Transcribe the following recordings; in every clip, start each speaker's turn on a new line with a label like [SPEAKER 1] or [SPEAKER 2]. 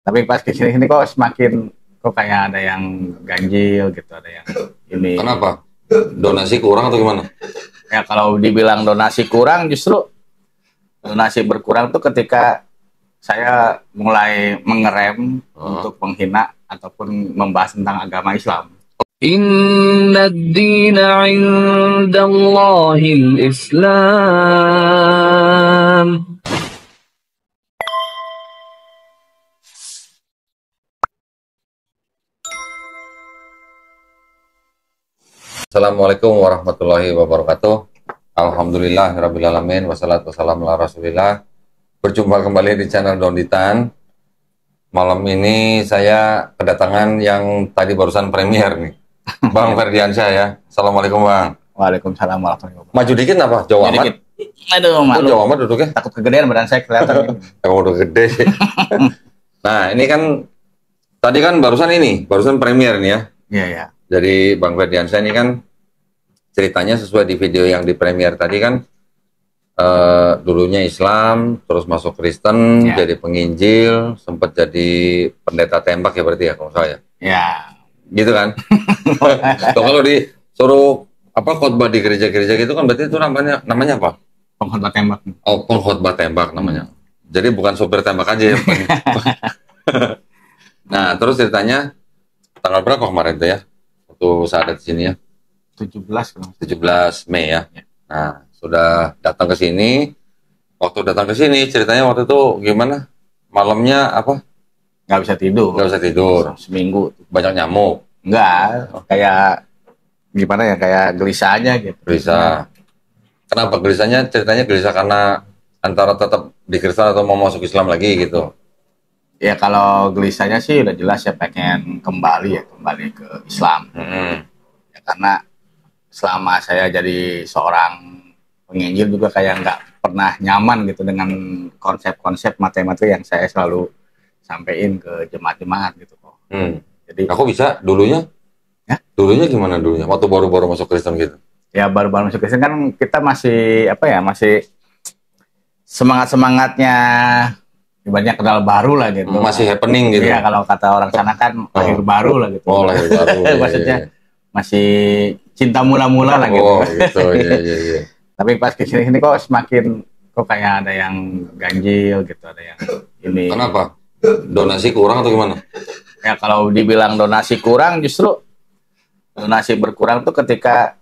[SPEAKER 1] Tapi pas ke sini kok semakin kok kayak ada yang ganjil gitu, ada yang ini.
[SPEAKER 2] Kenapa? Donasi kurang atau gimana?
[SPEAKER 1] Ya kalau dibilang donasi kurang, justru donasi berkurang tuh ketika saya mulai mengerem untuk menghina ataupun membahas tentang agama Islam.
[SPEAKER 3] Inna ad-dina 'indallahil Islam.
[SPEAKER 2] Assalamualaikum warahmatullahi wabarakatuh. Alhamdulillahirrabbilalamin. Wassalatu wassalamu ala rasulillah. Berjumpa kembali di channel Donditan. Malam ini saya kedatangan yang tadi barusan premier nih, Bang Ferdiansyah ya. Assalamualaikum Bang.
[SPEAKER 1] Waalaikumsalam warahmatullahi wabarakatuh.
[SPEAKER 2] Maju dikit apa? Jauh amat?
[SPEAKER 1] Dikit. Aduh, malu.
[SPEAKER 2] Jauh amat duduknya?
[SPEAKER 1] Takut kegedean badan saya kelihatan.
[SPEAKER 2] Emang udah gede sih. Nah ini kan, tadi kan barusan premier nih ya.
[SPEAKER 1] Iya, ya.
[SPEAKER 2] Jadi Bang Ferdiansyah ini kan ceritanya sesuai di video yang di premier tadi kan, dulunya Islam, terus masuk Kristen,
[SPEAKER 1] Ya.
[SPEAKER 2] jadi penginjil, sempat jadi pendeta tembak ya berarti ya kalau saya.
[SPEAKER 1] Ya.
[SPEAKER 2] Gitu kan? Tuh, kalau disuruh apa khotbah di gereja-gereja gitu kan berarti itu namanya apa?
[SPEAKER 1] Pengkhotbah tembak.
[SPEAKER 2] Oh, pengkhotbah tembak namanya. Jadi bukan sopir tembak aja ya. Nah, terus ceritanya tanggal berapa kemarin tuh ya? Waktu saat di sini ya.
[SPEAKER 1] 17 kalau
[SPEAKER 2] 17 Mei ya.
[SPEAKER 1] Ya.
[SPEAKER 2] Nah, sudah datang ke sini. Waktu datang ke sini ceritanya waktu itu gimana? Malamnya apa?
[SPEAKER 1] nggak bisa tidur.
[SPEAKER 2] Nggak bisa tidur.
[SPEAKER 1] Seminggu.
[SPEAKER 2] Banyak nyamuk.
[SPEAKER 1] Enggak, kayak gimana ya, kayak gelisah aja gitu.
[SPEAKER 2] Gelisah. Kenapa gelisahnya? Ceritanya gelisah karena antara tetap di Kristen atau mau masuk Islam lagi gitu.
[SPEAKER 1] Ya kalau gelisahnya sih udah jelas ya, pengen kembali ke Islam. Ya, karena selama saya jadi seorang penginjil juga kayak nggak pernah nyaman gitu dengan konsep-konsep materi-materi yang saya selalu sampaikan ke jemaat-jemaat gitu kok. Jadi
[SPEAKER 2] Aku bisa dulunya?
[SPEAKER 1] Ya?
[SPEAKER 2] Dulunya gimana dulunya? Waktu baru-baru masuk Kristen gitu?
[SPEAKER 1] ya baru-baru masuk Kristen kan kita masih masih semangat-semangatnya, ibaratnya kenal baru lah gitu.
[SPEAKER 2] Masih happening gitu?
[SPEAKER 1] Iya, kalau kata orang sana kan lahir baru lah gitu.
[SPEAKER 2] Oh, lahir baru.
[SPEAKER 1] Maksudnya masih cinta mula-mula lah gitu.
[SPEAKER 2] Oh gitu, iya.
[SPEAKER 1] Tapi pas kesini kok semakin kok kayak ada yang ganjil gitu, ada yang ini.
[SPEAKER 2] Kenapa? Donasi kurang atau gimana?
[SPEAKER 1] Ya kalau dibilang donasi kurang, justru donasi berkurang tuh ketika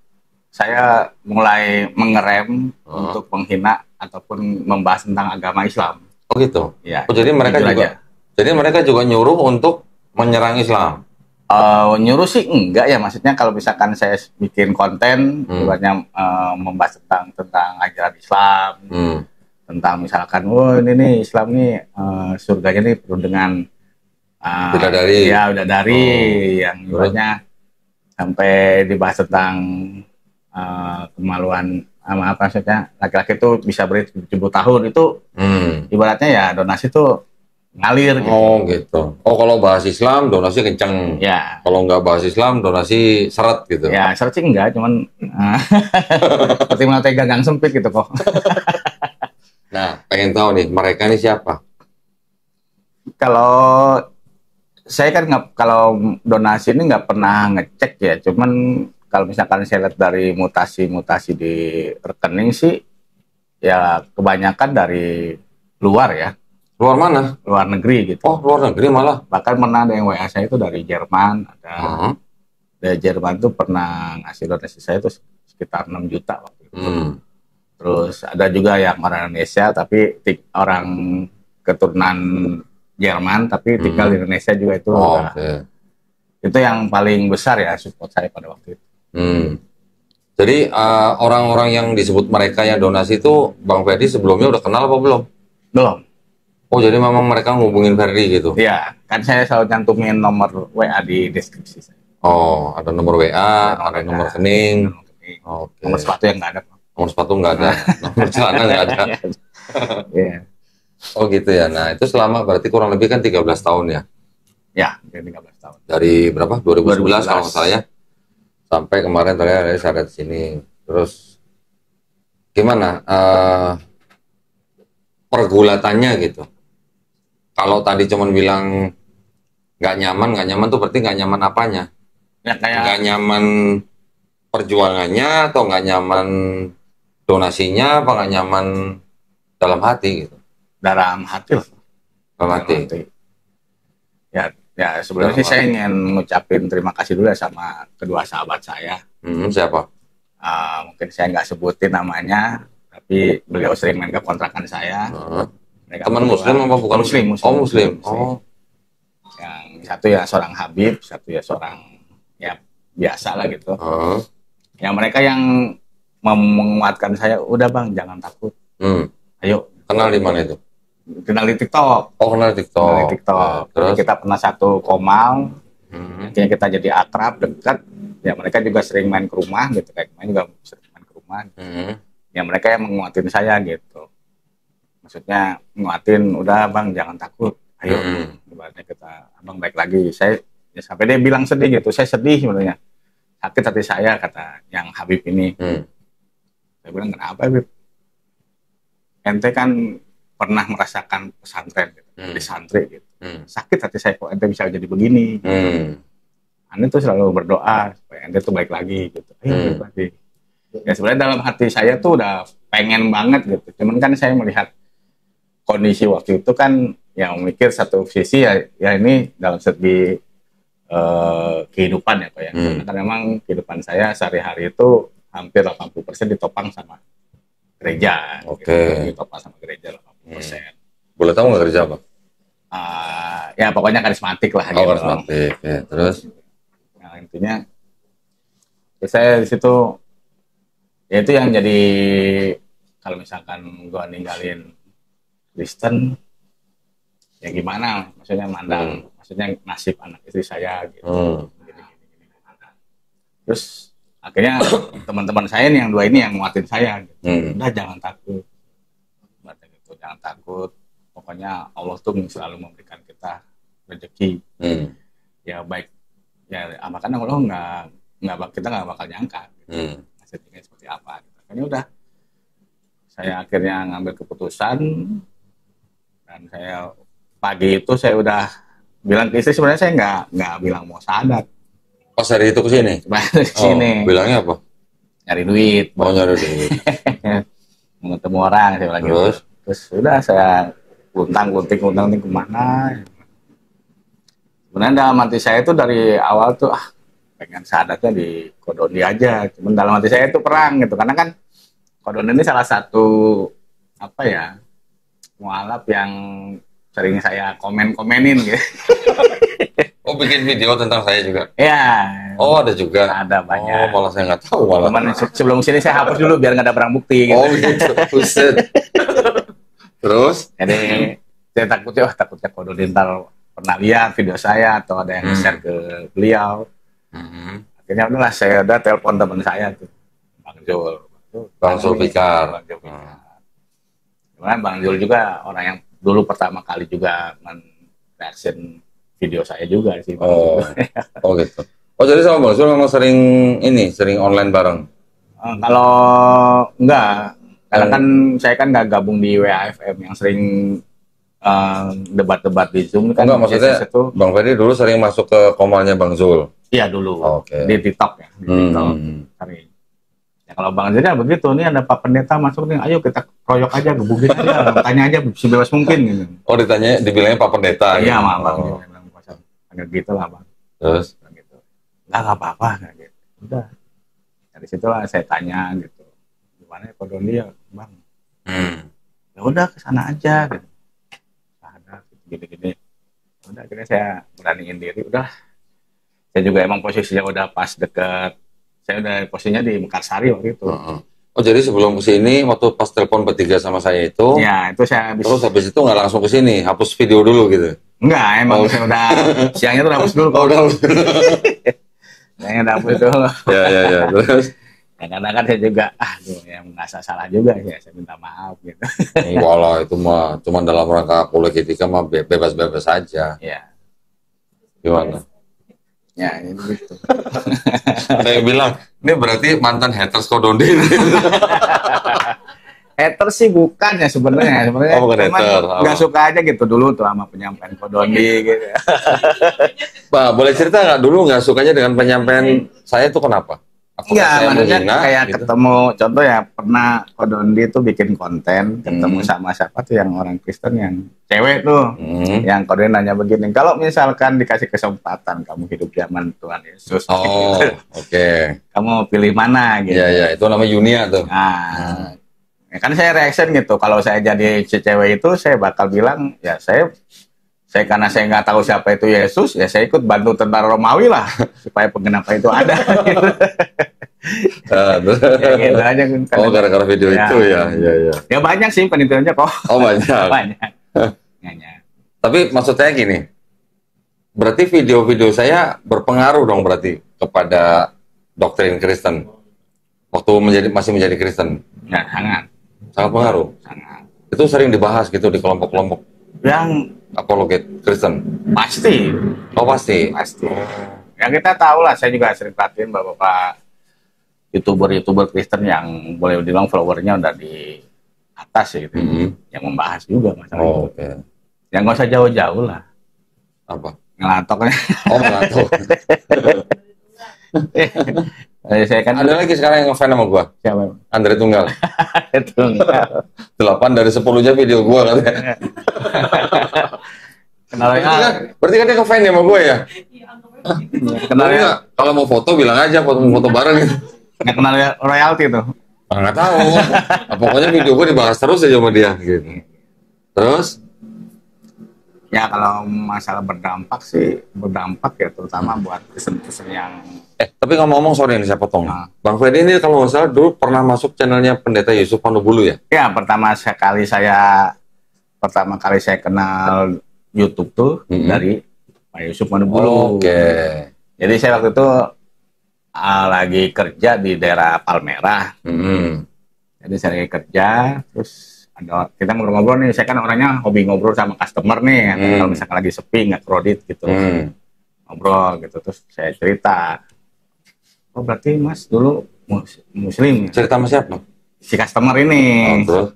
[SPEAKER 1] saya mulai mengerem untuk menghina ataupun membahas tentang agama Islam.
[SPEAKER 2] Oh gitu.
[SPEAKER 1] Ya.
[SPEAKER 2] Oh, jadi mereka
[SPEAKER 1] jujur
[SPEAKER 2] juga,
[SPEAKER 1] aja.
[SPEAKER 2] jadi mereka juga nyuruh untuk menyerang Islam.
[SPEAKER 1] Nyuruh sih enggak ya, maksudnya kalau misalkan saya bikin konten ibaratnya membahas tentang ajaran Islam, tentang misalkan ini nih Islam nih surganya nih penuh dengan
[SPEAKER 2] Bidadari.
[SPEAKER 1] ya bidadari, yang ibaratnya sampai dibahas tentang kemaluan apa maksudnya laki-laki itu bisa beri 70 tahun itu ibaratnya ya donasi tuh ngalir gitu.
[SPEAKER 2] Oh gitu. Oh kalau bahas Islam donasi kenceng.
[SPEAKER 1] Ya.
[SPEAKER 2] Kalau nggak bahas Islam donasi seret gitu.
[SPEAKER 1] Ya, searching enggak, cuman seperti melantai gagang sempit gitu kok.
[SPEAKER 2] Nah, pengen tahu nih mereka ini siapa?
[SPEAKER 1] Kalau saya kan nggak, kalau donasi ini nggak pernah ngecek ya, cuman kalau misalkan saya lihat dari mutasi-mutasi di rekening sih, ya kebanyakan dari luar ya.
[SPEAKER 2] Luar mana?
[SPEAKER 1] Luar negeri gitu.
[SPEAKER 2] Oh, luar negeri malah.
[SPEAKER 1] Bahkan pernah ada yang WA saya itu dari Jerman, ada dari Jerman tuh pernah ngasih donasi saya itu sekitar 6 juta waktu itu. Terus ada juga yang orang Indonesia tapi orang keturunan Jerman tapi tinggal di Indonesia juga itu. Itu yang paling besar ya support saya pada waktu itu.
[SPEAKER 2] Jadi orang-orang yang disebut mereka yang donasi itu Bang Ferdi sebelumnya udah kenal apa belum?
[SPEAKER 1] Belum.
[SPEAKER 2] Oh jadi memang mereka ngubungin Ferdi gitu?
[SPEAKER 1] Iya, kan saya selalu cantumin nomor WA di deskripsi saya.
[SPEAKER 2] Oh, ada nomor WA, ada nomor rekening.
[SPEAKER 1] Oke. Nomor sepatu yang nggak ada.
[SPEAKER 2] Nomor sepatu nggak ada, nomor celana nggak ada.
[SPEAKER 1] Iya.
[SPEAKER 2] Oh gitu ya. Nah itu selama berarti kurang lebih kan 13 tahun ya?
[SPEAKER 1] Ya, 13 tahun.
[SPEAKER 2] Dari berapa? 2011 kalau nggak salah ya? Sampai kemarin terakhir saya lihat sini. Terus gimana pergulatannya gitu? Kalau tadi cuman bilang nggak nyaman tuh berarti nggak nyaman apanya?
[SPEAKER 1] Ya kayak
[SPEAKER 2] Nggak nyaman perjuangannya atau nggak nyaman donasinya, apa nggak nyaman dalam hati gitu?
[SPEAKER 1] dalam hati lah.
[SPEAKER 2] Dalam
[SPEAKER 1] Dalam
[SPEAKER 2] hati.
[SPEAKER 1] hati. Ya sebelumnya sih saya ingin ngucapin terima kasih dulu ya sama kedua sahabat saya.
[SPEAKER 2] Siapa?
[SPEAKER 1] Mungkin saya nggak sebutin namanya, tapi beliau sering main ke kontrakan saya. Mereka
[SPEAKER 2] Teman
[SPEAKER 1] berdua-
[SPEAKER 2] muslim apa bukan?
[SPEAKER 1] Muslim.
[SPEAKER 2] Oh, muslim. Oh.
[SPEAKER 1] Yang satu ya seorang Habib, satu ya seorang ya biasa lah gitu. Yang mereka yang menguatkan saya, udah bang jangan takut, ayo.
[SPEAKER 2] Kenal di mana itu?
[SPEAKER 1] Kenal di TikTok.
[SPEAKER 2] Oh, kenal TikTok.
[SPEAKER 1] Kenal di TikTok.
[SPEAKER 2] Ya, terus?
[SPEAKER 1] Jadi kita pernah satu komal, akhirnya kita jadi akrab, dekat. Ya mereka juga sering main ke rumah gitu, kayak kemarin juga sering main ke rumah. Ya mereka yang menguatin saya gitu. Maksudnya menguatin, udah bang jangan takut, ayo. Ibaratnya kita, abang baik lagi. Saya ya, sampai dia bilang sedih gitu, saya sedih sebenarnya. Sakit hati saya, kata yang Habib ini. Saya bilang, kenapa Habib? Ente kan pernah merasakan pesantren gitu, di santri gitu. Sakit hati saya kok ente bisa jadi begini. Ente tuh selalu berdoa supaya ente tuh baik lagi gitu. Ayo baik lagi. Ya sebenarnya dalam hati saya tuh udah pengen banget gitu. Cuman kan saya melihat kondisi waktu itu kan yang mikir satu sisi ya ini dalam segi kehidupan ya Pak ya. Karena kan memang kehidupan saya sehari-hari itu hampir 80% ditopang sama gereja.
[SPEAKER 2] Oke.
[SPEAKER 1] Ditopang sama gereja 80%.
[SPEAKER 2] Boleh tahu nggak kerja apa?
[SPEAKER 1] Ya pokoknya karismatik lah
[SPEAKER 2] Oh,
[SPEAKER 1] gitu.
[SPEAKER 2] karismatik. Ya, terus?
[SPEAKER 1] Nah, intinya ya saya di situ ya itu yang jadi kalau misalkan gua ninggalin Kristen ya gimana maksudnya mandang maksudnya nasib anak istri saya gitu. Gini. Terus akhirnya teman-teman saya nih yang dua ini yang nguatin saya gitu. Udah jangan takut. Gitu. Jangan takut. Pokoknya Allah tuh selalu memberikan kita rezeki. Ya baik ya makanya Allah kita nggak bakal nyangka gitu. Nasibnya seperti apa gitu. Akhirnya udah saya akhirnya ngambil keputusan dan saya pagi itu saya udah bilang ke istri, sebenarnya saya nggak bilang mau sadat.
[SPEAKER 2] Pas hari itu ke sini?
[SPEAKER 1] Ke sini.
[SPEAKER 2] Bilangnya apa?
[SPEAKER 1] Nyari duit.
[SPEAKER 2] Mau nyari duit.
[SPEAKER 1] Mau ketemu orang saya bilang gitu. Terus udah saya gunting kemana. Sebenarnya dalam hati saya itu dari awal tuh pengen sadatnya di Kodoni aja. Cuman dalam hati saya itu perang gitu. Karena kan Kodoni ini salah satu apa ya mualaf yang sering saya komen-komenin gitu.
[SPEAKER 2] Oh, bikin video tentang saya juga?
[SPEAKER 1] Iya.
[SPEAKER 2] Oh, ada juga?
[SPEAKER 1] Ada banyak.
[SPEAKER 2] Oh, malah saya nggak tahu malah.
[SPEAKER 1] Cuman sebelum sini saya hapus dulu biar nggak ada barang bukti gitu.
[SPEAKER 2] Oh, gitu. Buset. Terus?
[SPEAKER 1] Jadi saya takutnya Kodoni ntar pernah lihat video saya atau ada yang share ke beliau. Akhirnya udahlah saya udah telepon teman saya tuh, Bang Zul.
[SPEAKER 2] Bang Zulfikar.
[SPEAKER 1] Kemudian Bang Zul juga orang yang dulu pertama kali juga men-reaction video saya juga sih.
[SPEAKER 2] Oh gitu. Oh jadi sama Bang Zul memang sering online bareng?
[SPEAKER 1] Kalau enggak, karena kan saya kan nggak gabung di WAFM yang sering debat-debat di Zoom kan.
[SPEAKER 2] Enggak, maksudnya itu, Bang Ferry dulu sering masuk ke komalnya Bang Zul?
[SPEAKER 1] Iya dulu,
[SPEAKER 2] Okay.
[SPEAKER 1] di TikTok ya. Di TikTok sering. Ya, kalau Bang Zul ya begitu, nih ada Pak Pendeta masuk nih, ayo kita kroyok aja, gebukin aja, tanya aja sebebas mungkin gitu.
[SPEAKER 2] Oh dibilangnya Pak Pendeta?
[SPEAKER 1] Iya, Bang. Panggil gitu lah Bang.
[SPEAKER 2] Terus?
[SPEAKER 1] Gitu. Nggak apa-apa, gitu. Udah. Dari situlah saya tanya gitu, gimana ya Kodoni ya Bang? Ya udah kesana aja gitu. Ada gini-gini. Udah akhirnya saya beraniin diri, udah. Saya juga emang posisinya udah pas deket. Saya udah posisinya di Mekarsari waktu itu.
[SPEAKER 2] Oh jadi sebelum kesini waktu pas telepon bertiga sama saya itu?
[SPEAKER 1] Ya itu saya
[SPEAKER 2] terus habis itu nggak langsung kesini, hapus video dulu gitu?
[SPEAKER 1] Enggak, emang saya udah siangnya tuh hapus dulu.
[SPEAKER 2] Udah hapus dulu.
[SPEAKER 1] Siangnya udah hapus dulu.
[SPEAKER 2] Ya terus?
[SPEAKER 1] Kadang-kadang saya juga, yang merasa salah juga ya, saya minta maaf gitu.
[SPEAKER 2] Enggak lah, itu mah cuma dalam rangka politika mah bebas-bebas saja.
[SPEAKER 1] Iya.
[SPEAKER 2] Gimana?
[SPEAKER 1] Ya, ini gitu.
[SPEAKER 2] Ada yang bilang, ini berarti mantan haters Kodoni.
[SPEAKER 1] hater sih bukan ya sebenarnya.
[SPEAKER 2] Oh, bukan
[SPEAKER 1] cuman
[SPEAKER 2] hater.
[SPEAKER 1] nggak suka aja gitu dulu tuh sama penyampaian Ko Dondi gitu.
[SPEAKER 2] Pak, boleh cerita nggak dulu nggak sukanya dengan penyampaian saya itu kenapa? Apakah
[SPEAKER 1] Enggak,
[SPEAKER 2] saya
[SPEAKER 1] maksudnya
[SPEAKER 2] menghina,
[SPEAKER 1] kayak
[SPEAKER 2] gitu?
[SPEAKER 1] ketemu, contoh ya pernah Ko Dondi tuh bikin konten, ketemu sama siapa tuh yang orang Kristen yang cewek tuh, yang Ko Dondi nanya begini, kalau misalkan dikasih kesempatan kamu hidup zaman Tuhan Yesus,
[SPEAKER 2] Oh, oke.
[SPEAKER 1] kamu pilih mana gitu.
[SPEAKER 2] Iya, iya, itu namanya Yunia tuh.
[SPEAKER 1] Nah, ya kan saya reaction gitu, kalau saya jadi si cewek itu, saya bakal bilang, ya saya karena saya nggak tahu siapa itu Yesus, ya saya ikut bantu tentara Romawi lah supaya penggenapan itu ada. Ya gitu aja kan.
[SPEAKER 2] Oh, gara-gara video
[SPEAKER 1] Ya.
[SPEAKER 2] itu ya, iya, iya.
[SPEAKER 1] Ya banyak sih penelitiannya kok.
[SPEAKER 2] Oh, banyak.
[SPEAKER 1] Banyak. Banyak.
[SPEAKER 2] Tapi maksud saya gini, berarti video-video saya berpengaruh dong berarti kepada doktrin Kristen waktu masih menjadi Kristen.
[SPEAKER 1] Ya sangat.
[SPEAKER 2] Sangat pengaruh.
[SPEAKER 1] Sangat.
[SPEAKER 2] Itu sering dibahas gitu di kelompok-kelompok
[SPEAKER 1] Yang
[SPEAKER 2] apologet Kristen.
[SPEAKER 1] pasti.
[SPEAKER 2] Oh, pasti.
[SPEAKER 1] Pasti. Ya kita tahu lah, saya juga sering perhatiin bapak-bapak YouTuber Kristen yang boleh dibilang followernya udah di atas gitu, yang membahas juga masalah itu.
[SPEAKER 2] Oke.
[SPEAKER 1] Yang nggak usah jauh-jauh lah,
[SPEAKER 2] Apa?
[SPEAKER 1] ngelatoknya.
[SPEAKER 2] Oh, mengatur.
[SPEAKER 1] Saya kan
[SPEAKER 2] Ada lagi sekarang yang ngefan sama gua,
[SPEAKER 1] siapa?
[SPEAKER 2] Andre Tunggal.
[SPEAKER 1] Itu enggak.
[SPEAKER 2] 8 dari 10-nya video gua katanya.
[SPEAKER 1] Kenalnya,
[SPEAKER 2] Berarti kan dia ngefan ya sama gua ya?
[SPEAKER 1] kenalnya,
[SPEAKER 2] Kalau mau foto bilang aja, foto bareng gitu.
[SPEAKER 1] nggak kenal royalti tuh.
[SPEAKER 2] Nggak tahu. Nah, pokoknya video gua dibahas terus aja sama dia gitu. Terus?
[SPEAKER 1] Ya kalau masalah berdampak sih berdampak ya, terutama buat Kristen-Kristen yang
[SPEAKER 2] Tapi ngomong-ngomong, sorry ini saya potong.
[SPEAKER 1] Nah.
[SPEAKER 2] Bang Ferdi ini kalau nggak salah dulu pernah masuk channelnya Pendeta Yusuf Manubulu ya?
[SPEAKER 1] ya pertama kali saya kenal YouTube tuh dari Pak Yusuf Manubulu.
[SPEAKER 2] Oke.
[SPEAKER 1] Jadi saya waktu itu lagi kerja di daerah Palmerah. Jadi saya lagi kerja, terus kita ngobrol-ngobrol nih. Saya kan orangnya hobi ngobrol sama customer nih. Kalau misalkan lagi sepi, nggak kredit gitu. Ngobrol gitu, terus saya cerita. Oh berarti Mas dulu Muslim ya?
[SPEAKER 2] Cerita sama siapa?
[SPEAKER 1] Si customer ini.
[SPEAKER 2] Oh, terus?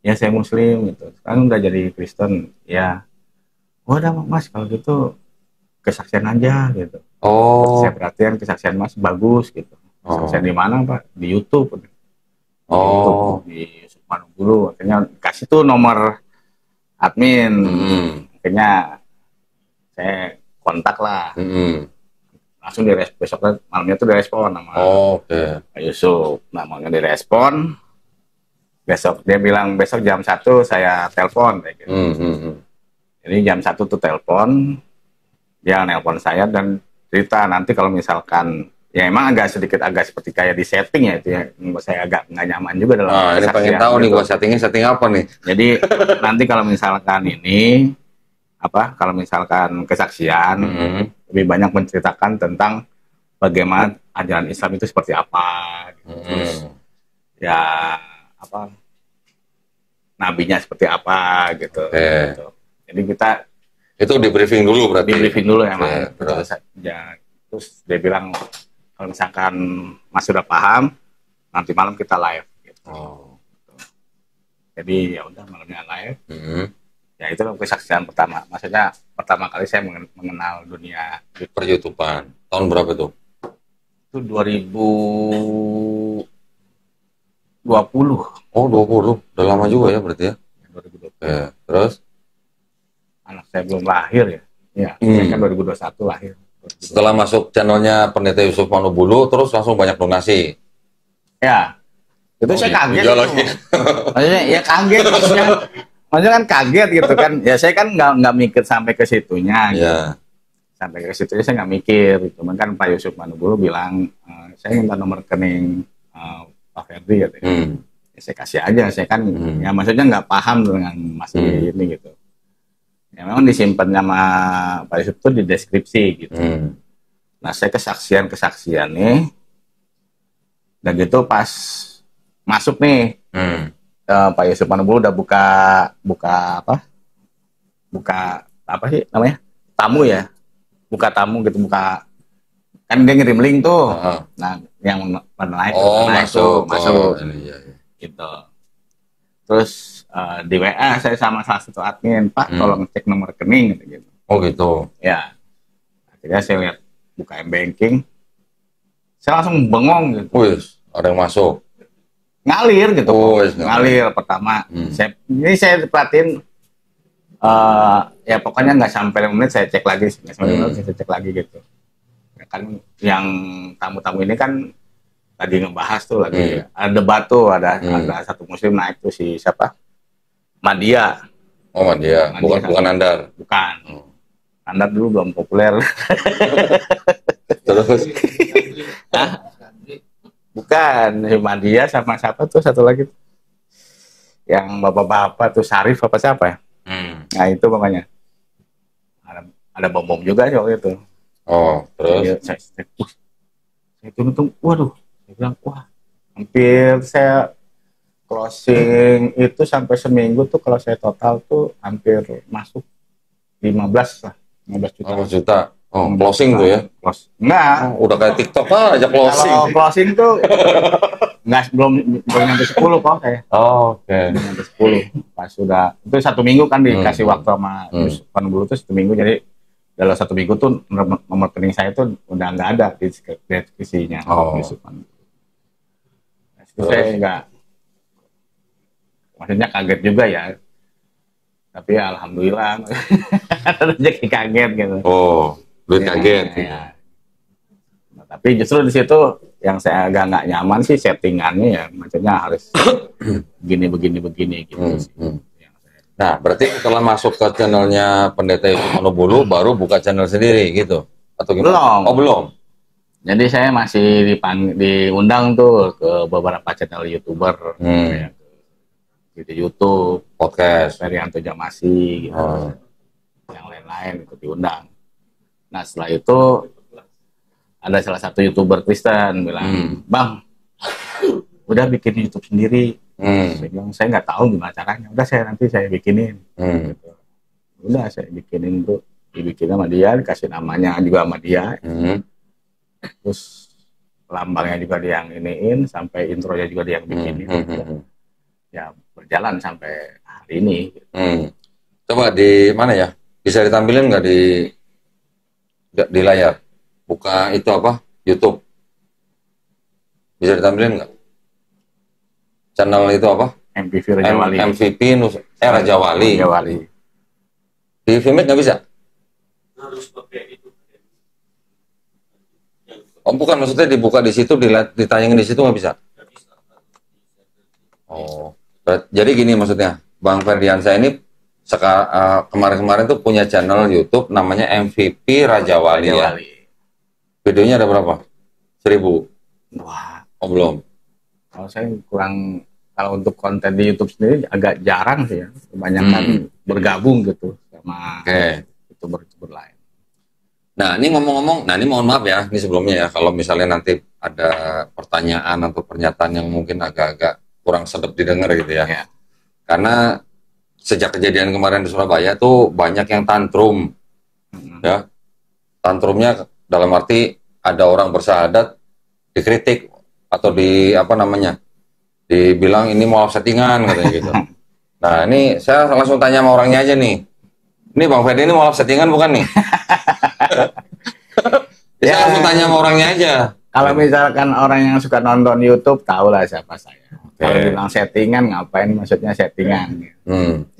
[SPEAKER 1] Ya saya Muslim gitu. Sekarang udah jadi Kristen. Ya, udah Mas kalau gitu kesaksian aja gitu.
[SPEAKER 2] Oh.
[SPEAKER 1] Saya perhatian kesaksian Mas bagus gitu. Kesaksian di mana Pak? Di YouTube.
[SPEAKER 2] Oh.
[SPEAKER 1] Di Yusuf Manubulu. Akhirnya kasih tuh nomor admin. Akhirnya saya kontak lah. Langsung besok malamnya tuh direspon sama Pak Yusuf. Namanya direspon. Besok dia bilang besok jam 1 saya telepon kayak gitu. Jadi jam 1 tuh telepon. Dia nelpon saya dan cerita nanti kalau misalkan ya emang agak seperti kayak di setting ya itu ya. Saya agak nggak nyaman juga dalam
[SPEAKER 2] ini pengen tahu nih gua setting apa nih.
[SPEAKER 1] Jadi nanti kalau misalkan kalau misalkan kesaksian lebih banyak menceritakan tentang bagaimana ajaran Islam itu seperti apa gitu. Terus ya nabinya seperti apa gitu. Jadi kita
[SPEAKER 2] itu di briefing dulu berarti.
[SPEAKER 1] Di briefing dulu ya, Mas. Terus dia bilang kalau misalkan Mas sudah paham, nanti malam kita live gitu. Jadi ya udah malamnya live. Ya itu kesaksian pertama. Maksudnya pertama kali saya mengenal dunia
[SPEAKER 2] per-YouTubean. Tahun berapa itu?
[SPEAKER 1] Itu 2020.
[SPEAKER 2] Oh, 20. Udah lama juga ya berarti ya.
[SPEAKER 1] 2020.
[SPEAKER 2] Terus?
[SPEAKER 1] Anak saya belum lahir ya. Ya, saya kan 2021 lahir. 2021.
[SPEAKER 2] Setelah masuk channelnya Pendeta Yusuf Manubulu, terus langsung banyak donasi.
[SPEAKER 1] Ya. Itu saya kaget.
[SPEAKER 2] Lagi.
[SPEAKER 1] Maksudnya ya kaget maksudnya kan kaget gitu kan. Ya saya kan nggak mikir sampai ke situnya. Gitu. Sampai ke situnya saya nggak mikir. Cuman kan Pak Yusuf Manubulu bilang, saya minta nomor rekening Pak Ferdi gitu. Ya, saya kasih aja. Saya kan ya maksudnya nggak paham dengan masih ini gitu. Ya memang disimpan sama Pak Yusuf itu di deskripsi gitu. Nah saya kesaksian nih. Dan gitu pas masuk nih. Pak Yusuf Manubulu udah buka apa sih namanya, tamu ya, buka tamu gitu, kan dia ngirim link tuh. Nah yang pada naik
[SPEAKER 2] masuk
[SPEAKER 1] gitu. Terus di WA saya sama salah satu admin, Pak tolong cek nomor rekening gitu.
[SPEAKER 2] Oh gitu.
[SPEAKER 1] Ya, akhirnya saya lihat buka M-Banking, saya langsung bengong gitu.
[SPEAKER 2] Wih, ada yang masuk.
[SPEAKER 1] Ngalir gitu.
[SPEAKER 2] Oh,
[SPEAKER 1] ngalir pertama. Saya perhatiin ya pokoknya nggak sampai 5 menit saya cek lagi, nggak sampai 5 menit saya cek lagi gitu. Ya, kan yang tamu-tamu ini kan lagi ngebahas tuh lagi ada debat tuh, ada satu muslim naik tuh si siapa? Madia.
[SPEAKER 2] Oh Madia, bukan Andar.
[SPEAKER 1] Bukan. Andar dulu belum populer.
[SPEAKER 2] Terus?
[SPEAKER 1] Bukan, si Madia sama siapa tuh satu lagi tuh. Yang bapak-bapak tuh Syarif apa siapa ya? Nah itu pokoknya. Ada bom juga sih waktu itu.
[SPEAKER 2] Oh, terus?
[SPEAKER 1] Saya hitung, waduh. Saya bilang, wah, hampir saya closing itu sampai seminggu tuh kalau saya total tuh hampir masuk 15 lah. 15 juta.
[SPEAKER 2] 15 juta. Oh, closing tuh ya?
[SPEAKER 1] Enggak.
[SPEAKER 2] Oh, udah kayak TikTok aja closing.
[SPEAKER 1] Kalau closing tuh enggak, belum nyampe 10 kok kayak.
[SPEAKER 2] Oh, oke.
[SPEAKER 1] Nyampe 10. Pas sudah itu 1 minggu kan dikasih waktu sama Yusufan dulu tuh 1 minggu, jadi dalam 1 minggu tuh nomor rekening saya tuh udah nggak ada di deskripsinya. Yusufan. Nah, itu saya enggak, maksudnya kaget juga ya. Tapi alhamdulillah rezeki kaget gitu.
[SPEAKER 2] Oh, duit kaget.
[SPEAKER 1] Ya. Nah, tapi justru di situ yang saya agak nggak nyaman sih settingannya ya, maksudnya harus begini gitu sih.
[SPEAKER 2] Nah, berarti setelah masuk ke channelnya Pendeta Yusuf Manobulu baru buka channel sendiri gitu atau gimana?
[SPEAKER 1] Belum.
[SPEAKER 2] Oh, belum.
[SPEAKER 1] Jadi saya masih diundang tuh ke beberapa channel YouTuber, ya, di YouTube,
[SPEAKER 2] podcast,
[SPEAKER 1] Ferianto Jamasi, gitu. Yang lain-lain ikut diundang. Nah setelah itu ada salah satu YouTuber Kristen bilang, Bang, udah bikin YouTube sendiri. Saya bilang, saya nggak tahu gimana caranya. Udah nanti saya bikinin. Gitu. Udah saya bikinin tuh, dibikin sama dia, dikasih namanya juga sama dia. Terus lambangnya juga dia yang iniin, sampai intronya juga dia yang bikinin. Ya berjalan sampai hari ini.
[SPEAKER 2] Coba di mana ya? Bisa ditampilin nggak di layar? Buka itu apa? YouTube. Bisa ditampilin nggak? Channel itu apa?
[SPEAKER 1] MVP Raja Wali.
[SPEAKER 2] MVP Raja Wali.
[SPEAKER 1] Raja Wali.
[SPEAKER 2] Di Vimeo nggak bisa?
[SPEAKER 3] Harus pakai itu.
[SPEAKER 2] Oh bukan, maksudnya dibuka di situ, ditayangin di situ nggak bisa? Oh, jadi gini maksudnya, Bang Ferdiansyah ini kemarin-kemarin tuh punya channel YouTube namanya MVP Raja Wali ya. Videonya ada berapa? 1000.
[SPEAKER 1] Wah,
[SPEAKER 2] oh belum.
[SPEAKER 1] Kalau saya kurang, kalau untuk konten di YouTube sendiri agak jarang sih ya. Kebanyakan bergabung gitu sama YouTuber lain.
[SPEAKER 2] Nah ini ngomong-ngomong, ini mohon maaf ya, ini sebelumnya ya, kalau misalnya nanti ada pertanyaan atau pernyataan yang mungkin agak-agak kurang sedap didengar gitu ya. Karena sejak kejadian kemarin di Surabaya tuh banyak yang tantrum, ya. Tantrumnya dalam arti ada orang bersyahadat dikritik atau dibilang ini mau settingan katanya gitu. Nah ini saya langsung tanya sama orangnya aja nih. Ini Bang Ferdi ini mau settingan bukan nih? Saya langsung tanya sama orangnya aja.
[SPEAKER 1] Kalau misalkan orang yang suka nonton YouTube tahu lah siapa saya. Kalau bilang settingan, ngapain maksudnya settingan?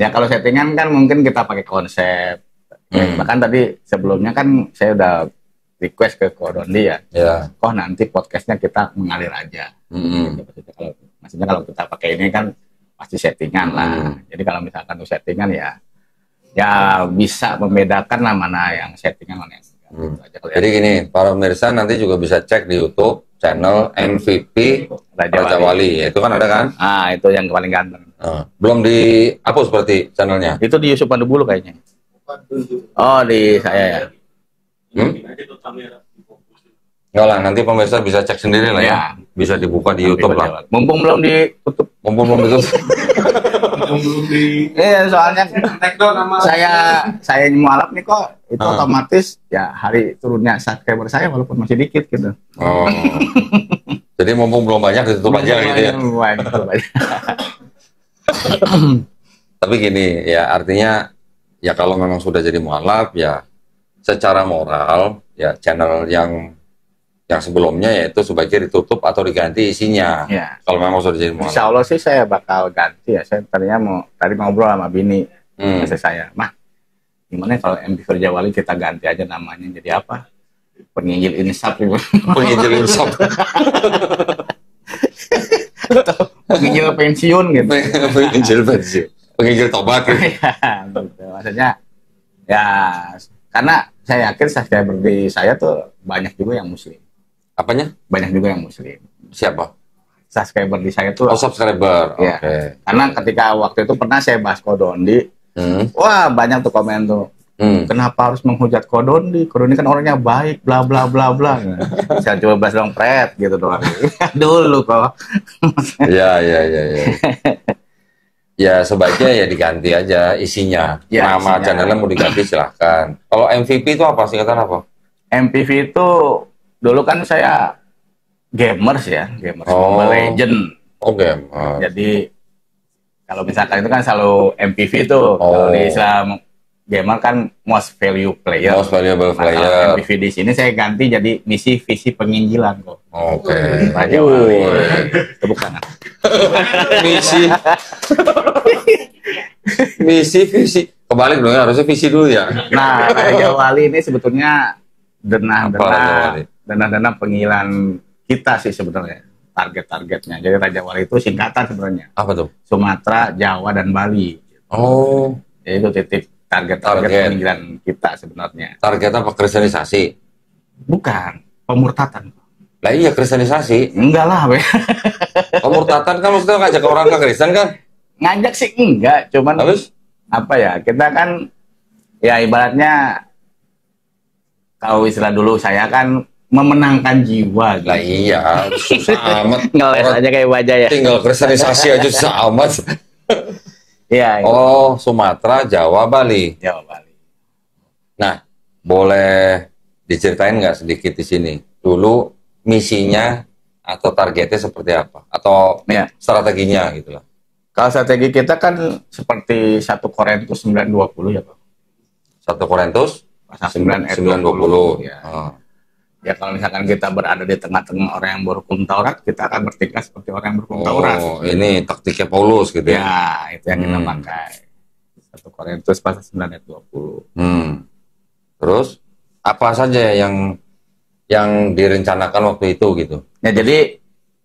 [SPEAKER 1] Ya kalau settingan kan mungkin kita pakai konsep. Bahkan tadi sebelumnya kan saya udah request ke Kodondi ya. Kok nanti podcastnya kita mengalir aja. Maksudnya kalau kita pakai ini kan pasti settingan lah. Jadi kalau misalkan itu settingan ya bisa membedakan lah mana yang settingan mana yang
[SPEAKER 2] Jadi gini, para pemirsa nanti juga bisa cek di YouTube channel MVP Raja Wali. Itu kan ada kan?
[SPEAKER 1] Itu yang paling ganteng.
[SPEAKER 2] Belum dihapus berarti channelnya?
[SPEAKER 1] Itu di Yusuf Pandubulu kayaknya. Oh, di saya ya.
[SPEAKER 2] Enggak lah, nanti pemirsa bisa cek sendiri lah ya. Bisa dibuka di YouTube lah.
[SPEAKER 1] Mumpung belum ditutup.
[SPEAKER 2] Mumpung belum ditutup.
[SPEAKER 1] Iya, soalnya saya mualaf nih kok itu otomatis ya hari turunnya subscriber saya walaupun masih dikit gitu.
[SPEAKER 2] Oh. Jadi mumpung belum banyak ditutup aja gitu ya. Tapi gini ya, artinya ya kalau memang sudah jadi mualaf ya secara moral ya channel yang sebelumnya yaitu sebaiknya ditutup atau diganti isinya.
[SPEAKER 1] Ya.
[SPEAKER 2] Kalau memang sudah jadi mualaf.
[SPEAKER 1] Insya Allah sih saya bakal ganti ya. Saya tadinya tadi ngobrol sama bini, saya, Mah, gimana kalau MV Firjawali kita ganti aja namanya jadi apa? Penginjil Insaf gitu.
[SPEAKER 2] Penginjil Insaf.
[SPEAKER 1] Penginjil pensiun gitu.
[SPEAKER 2] Penginjil pensiun. Penginjil tobat gitu.
[SPEAKER 1] Ya, gitu. Maksudnya ya karena saya yakin subscriber di saya tuh banyak juga yang muslim.
[SPEAKER 2] Apanya?
[SPEAKER 1] Banyak juga yang muslim.
[SPEAKER 2] Siapa?
[SPEAKER 1] Subscriber di saya tuh.
[SPEAKER 2] Oh, subscriber.
[SPEAKER 1] Ya.
[SPEAKER 2] Oke.
[SPEAKER 1] Karena ketika waktu itu pernah saya bahas Kodondi, wah banyak tuh komen tuh. Kenapa harus menghujat Kodondi? Kodondi kan orangnya baik, bla bla bla bla. Saya coba bahas dong pret gitu doang. Dulu kok.
[SPEAKER 2] Ya. Ya sebaiknya ya diganti aja isinya.
[SPEAKER 1] Ya,
[SPEAKER 2] Nama
[SPEAKER 1] isinya.
[SPEAKER 2] channelnya mau diganti silahkan. Kalau MVP itu apa? Singkatan apa?
[SPEAKER 1] MPV itu dulu kan saya gamers ya, Mobile Legend.
[SPEAKER 2] Oh game.
[SPEAKER 1] Jadi kalau misalkan itu kan selalu MPV itu. Kalau di Islam gamer kan most value player.
[SPEAKER 2] Most valuable
[SPEAKER 1] Nah, kalau
[SPEAKER 2] player.
[SPEAKER 1] MPV di sini saya ganti jadi misi visi penginjilan kok.
[SPEAKER 2] Oke.
[SPEAKER 1] Raja Wali. Tepuk tangan.
[SPEAKER 2] Visi. Kebalik dong ya, harusnya visi dulu ya.
[SPEAKER 1] Nah, Raja Wali ini sebetulnya
[SPEAKER 2] Apa Raja Wali?
[SPEAKER 1] denah-denah penginjilan kita sih sebenarnya. Target-targetnya. Jadi Raja Wali itu singkatan sebenarnya.
[SPEAKER 2] Apa tuh?
[SPEAKER 1] Sumatera, Jawa, dan Bali.
[SPEAKER 2] Oh,
[SPEAKER 1] Jadi itu titik target penginjilan kita sebenarnya.
[SPEAKER 2] target apa? Kristenisasi?
[SPEAKER 1] Bukan, pemurtatan.
[SPEAKER 2] Lah iya kristenisasi.
[SPEAKER 1] Enggak lah, we.
[SPEAKER 2] Pemurtatan kan maksudnya ngajak orang ke Kristen kan?
[SPEAKER 1] Ngajak sih enggak, cuman
[SPEAKER 2] Habis?
[SPEAKER 1] apa ya, kita kan ya ibaratnya kalau istilah dulu saya kan memenangkan jiwa gitu.
[SPEAKER 2] Lah iya, susah amat.
[SPEAKER 1] Ngeles
[SPEAKER 2] Orang
[SPEAKER 1] aja kayak wajah ya.
[SPEAKER 2] tinggal kristenisasi aja susah amat.
[SPEAKER 1] Iya,
[SPEAKER 2] Oh, Sumatera, Jawa, Bali.
[SPEAKER 1] Jawa Bali.
[SPEAKER 2] Nah, boleh diceritain nggak sedikit di sini? Dulu misinya atau targetnya seperti apa? Atau
[SPEAKER 1] Ya.
[SPEAKER 2] strateginya gitu lah.
[SPEAKER 1] Kalau strategi kita kan seperti 1 Korintus 9:20 ya, Pak.
[SPEAKER 2] 1 Korintus
[SPEAKER 1] Pasal 9 ayat
[SPEAKER 2] 9:20.
[SPEAKER 1] Ya.
[SPEAKER 2] Oh.
[SPEAKER 1] Ya kalau misalkan kita berada di tengah-tengah orang yang berhukum Taurat, kita akan bertingkah seperti orang yang berhukum Taurat.
[SPEAKER 2] Oh, ini taktiknya Paulus gitu ya.
[SPEAKER 1] Ya, itu yang kita pakai. 1 Korintus pasal 9 ayat 20.
[SPEAKER 2] Terus apa saja yang direncanakan waktu itu gitu?
[SPEAKER 1] Ya jadi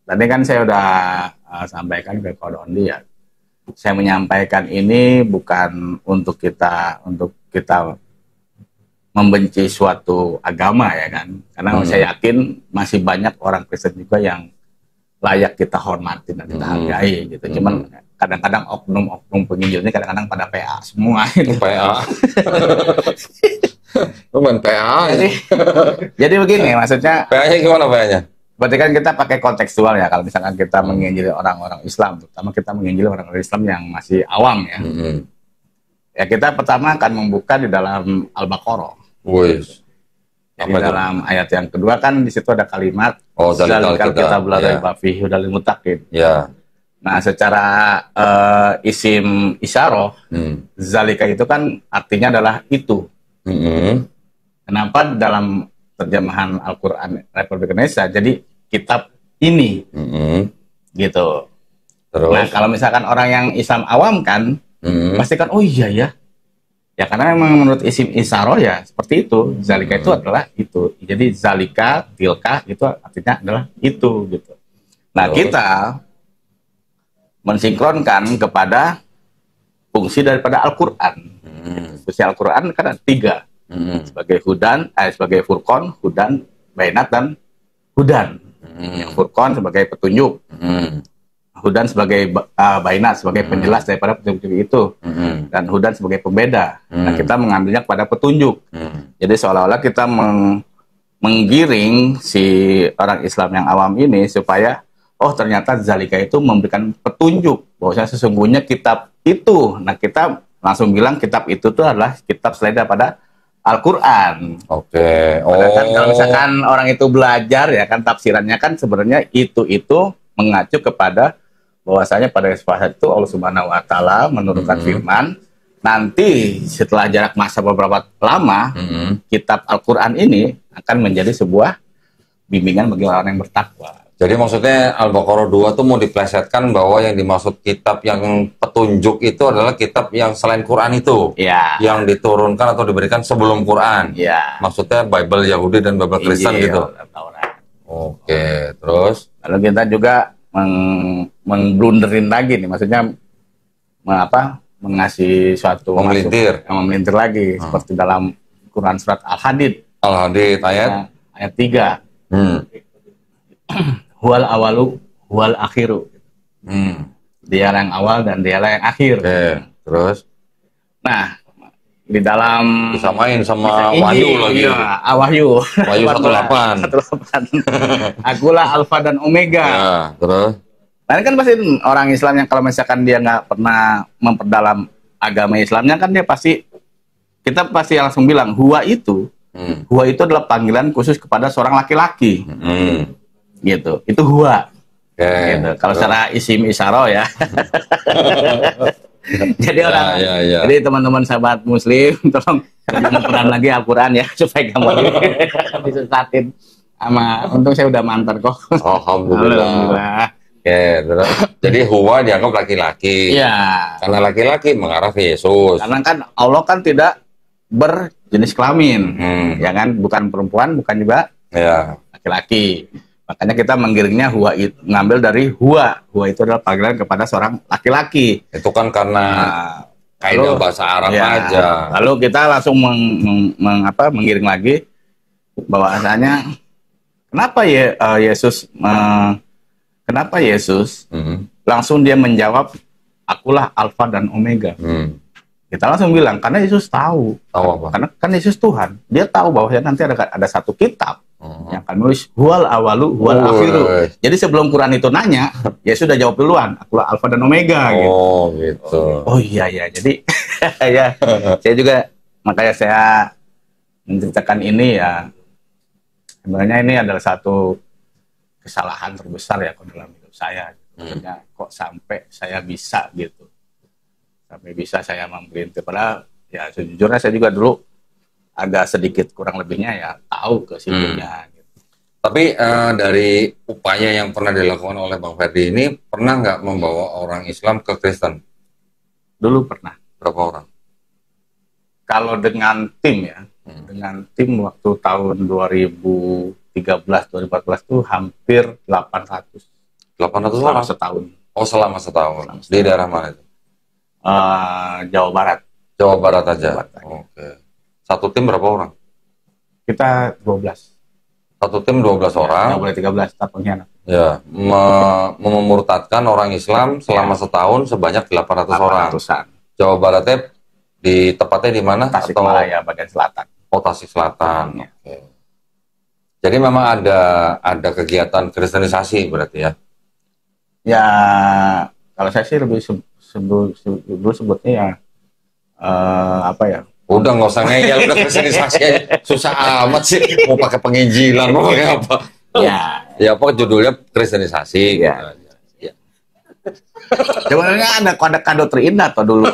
[SPEAKER 1] tadi kan saya udah sampaikan ke Kodondi ya. Saya menyampaikan ini bukan untuk kita membenci suatu agama ya kan. Karena saya yakin masih banyak orang Kristen juga yang layak kita hormati dan kita hargai gitu. Cuman kadang-kadang oknum-oknum penginjil ini kadang-kadang pada PA semua gitu.
[SPEAKER 2] PA. Lu main PA.
[SPEAKER 1] Jadi begini maksudnya,
[SPEAKER 2] PA-nya gimana PA-nya?
[SPEAKER 1] berarti kan kita pakai kontekstual ya kalau misalkan kita menginjili orang-orang Islam, terutama kita menginjili orang-orang Islam yang masih awam ya. Ya kita pertama akan membuka di dalam Al-Baqarah.
[SPEAKER 2] Wis.
[SPEAKER 1] Jadi dalam ayat yang kedua kan di situ ada kalimat
[SPEAKER 2] Zalikal
[SPEAKER 1] kita belajar
[SPEAKER 2] ya.
[SPEAKER 1] bafi hudalil muttaqin.
[SPEAKER 2] Ya.
[SPEAKER 1] Nah, secara isim isyarah, zalika itu kan artinya adalah itu. Kenapa dalam terjemahan Al-Quran Republik Indonesia jadi kitab ini gitu.
[SPEAKER 2] Terus?
[SPEAKER 1] Nah, kalau misalkan orang yang Islam awam kan pasti kan oh iya ya. Ya karena memang menurut isim isyarah ya seperti itu. Zalika itu adalah itu. Jadi zalika, tilka itu artinya adalah itu gitu. Nah, kita mensinkronkan kepada fungsi daripada Al-Quran. Fungsi Al-Quran kan ada 3. Sebagai hudan, sebagai furqon, hudan, bainat, dan hudan. Yang furqon sebagai petunjuk. Hudan sebagai bainat, sebagai penjelas daripada petunjuk itu. Dan hudan sebagai pembeda. Nah, kita mengambilnya kepada petunjuk. Jadi seolah-olah kita menggiring si orang Islam yang awam ini supaya oh ternyata zalika itu memberikan petunjuk bahwasanya sesungguhnya kitab itu. Nah, kita langsung bilang kitab itu tuh adalah kitab selain daripada Al-Quran.
[SPEAKER 2] Oke.
[SPEAKER 1] Kan kalau misalkan orang itu belajar ya kan tafsirannya kan sebenarnya itu mengacu kepada bahwasanya pada saat itu Allah Subhanahu wa taala menurunkan firman, nanti setelah jarak masa beberapa lama, kitab Al-Qur'an ini akan menjadi sebuah bimbingan bagi orang yang bertakwa.
[SPEAKER 2] Jadi maksudnya Al-Baqarah 2 tuh mau diplesetkan bahwa yang dimaksud kitab yang petunjuk itu adalah kitab yang selain Quran itu.
[SPEAKER 1] Ya.
[SPEAKER 2] Yang diturunkan atau diberikan sebelum Quran.
[SPEAKER 1] Ya.
[SPEAKER 2] Maksudnya Bible Yahudi dan Bible Kristen gitu. Oke, terus?
[SPEAKER 1] Lalu kita juga mengblunderin lagi nih, maksudnya mengasih suatu memelintir lagi seperti dalam Quran surat Al-Hadid.
[SPEAKER 2] Al-Hadid
[SPEAKER 1] ayat 3. Huwal awalu huwal akhiru. Dia yang awal dan dia yang akhir.
[SPEAKER 2] Terus?
[SPEAKER 1] Nah, di dalam
[SPEAKER 2] disamain sama Wahyu lagi.
[SPEAKER 1] Iya, Wahyu
[SPEAKER 2] 18.
[SPEAKER 1] Akulah Alfa dan Omega.
[SPEAKER 2] Ya, terus?
[SPEAKER 1] Nah, kan pasti orang Islam yang kalau misalkan dia nggak pernah memperdalam agama Islamnya kan kita pasti langsung bilang huwa itu adalah panggilan khusus kepada seorang laki-laki. Gitu, itu huwa. Gitu. Kalau secara isim isyarah ya. Jadi jadi teman-teman sahabat Muslim, tolong jangan lagi Al-Quran ya supaya kamu disesatin sama. Untung saya udah mantan kok.
[SPEAKER 2] Alhamdulillah. Terus. Jadi huwa dianggap laki-laki.
[SPEAKER 1] Iya.
[SPEAKER 2] Karena laki-laki mengarah ke Yesus.
[SPEAKER 1] Karena kan Allah kan tidak berjenis kelamin, ya kan, bukan perempuan, bukan juga laki-laki. Makanya kita menggiringnya huwa itu, ngambil dari huwa. Huwa itu adalah panggilan kepada seorang laki-laki.
[SPEAKER 2] Itu kan karena kaidah bahasa Arab aja.
[SPEAKER 1] Lalu kita langsung menggiring lagi bahwasanya kenapa Yesus langsung dia menjawab akulah Alfa dan Omega. Kita langsung bilang karena Yesus tahu
[SPEAKER 2] apa?
[SPEAKER 1] Karena kan Yesus Tuhan, dia tahu bahwa nanti ada satu kitab yang akan nulis huwal awalu huwal akhiru. Jadi sebelum Quran itu nanya, Yesus sudah jawab duluan, akulah Alfa dan Omega.
[SPEAKER 2] Gitu.
[SPEAKER 1] Oh iya ya, jadi ya saya juga makanya saya menceritakan ini ya. Sebenarnya ini adalah satu kesalahan terbesar ya dalam hidup saya. Maksudnya kok sampai saya bisa gitu. Sampai bisa saya memelintir, padahal ya sejujurnya saya juga dulu agak sedikit kurang lebihnya ya tahu ke situnya. Gitu.
[SPEAKER 2] Tapi dari upaya yang pernah dilakukan oleh Bang Ferdi ini, pernah nggak membawa orang Islam ke Kristen?
[SPEAKER 1] Dulu pernah.
[SPEAKER 2] Berapa orang?
[SPEAKER 1] Kalau dengan tim ya, dengan tim waktu tahun 2013-2014 itu hampir 800.
[SPEAKER 2] 800 orang?
[SPEAKER 1] Setahun.
[SPEAKER 2] Oh selama setahun. Di daerah mana itu?
[SPEAKER 1] Jawa Barat.
[SPEAKER 2] Jawa Barat aja. Oke. Satu tim berapa orang?
[SPEAKER 1] Kita 12.
[SPEAKER 2] Satu tim 12 orang.
[SPEAKER 1] Nggak boleh 13, tak pengkhianat.
[SPEAKER 2] Ya, memurtadkan orang Islam selama setahun sebanyak 800 orang. Jawa Baratnya tepatnya di mana?
[SPEAKER 1] Tasikmalaya bagian selatan.
[SPEAKER 2] Oh, Tasik Selatan. Ya. Oke. Jadi memang ada kegiatan kristenisasi berarti ya?
[SPEAKER 1] Ya, kalau saya sih lebih dulu sebutnya ya
[SPEAKER 2] udah nggak usah ngeyel, udah kristenisasi aja. Susah amat sih mau pakai penginjilan, mau pakai apa ya apa judulnya kristenisasi ya. Gitu.
[SPEAKER 1] Sebenarnya ada kado terindah atau dulu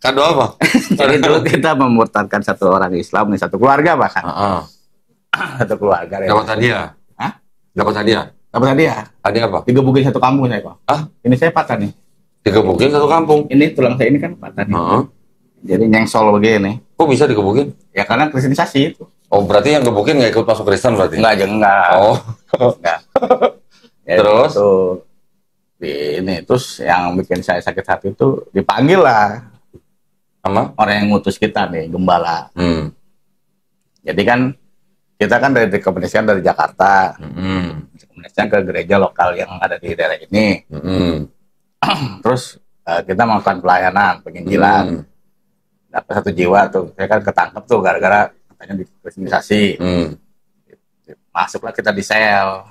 [SPEAKER 2] kado apa?
[SPEAKER 1] Jadi dulu kita memurtadkan satu orang Islam nih, satu keluarga bahkan satu keluarga
[SPEAKER 2] dapat hadiah. Dapat hadiah apa?
[SPEAKER 1] Digebukin satu kampung saya kok. Ini saya patah nih.
[SPEAKER 2] Digebukin satu kampung.
[SPEAKER 1] Ini tulang saya ini kan patah nih. Jadi nyengsol begini.
[SPEAKER 2] Kok bisa digebukin?
[SPEAKER 1] Ya karena kristenisasi itu.
[SPEAKER 2] Oh berarti yang gebukin nggak ikut masuk Kristen berarti?
[SPEAKER 1] Enggak.
[SPEAKER 2] Oh.
[SPEAKER 1] Enggak. Ya, terus? Terus yang bikin saya sakit hati itu dipanggil lah.
[SPEAKER 2] Sama?
[SPEAKER 1] Orang yang ngutus kita nih, gembala. Jadi kan kita kan dari rekomendasian dari Jakarta. Rekomendasian ke gereja lokal yang ada di daerah ini. Terus kita melakukan pelayanan penginjilan. Dapat 1 jiwa tuh, saya kan ketangkep tuh gara-gara katanya dikriminalisasi. Masuklah kita di sel.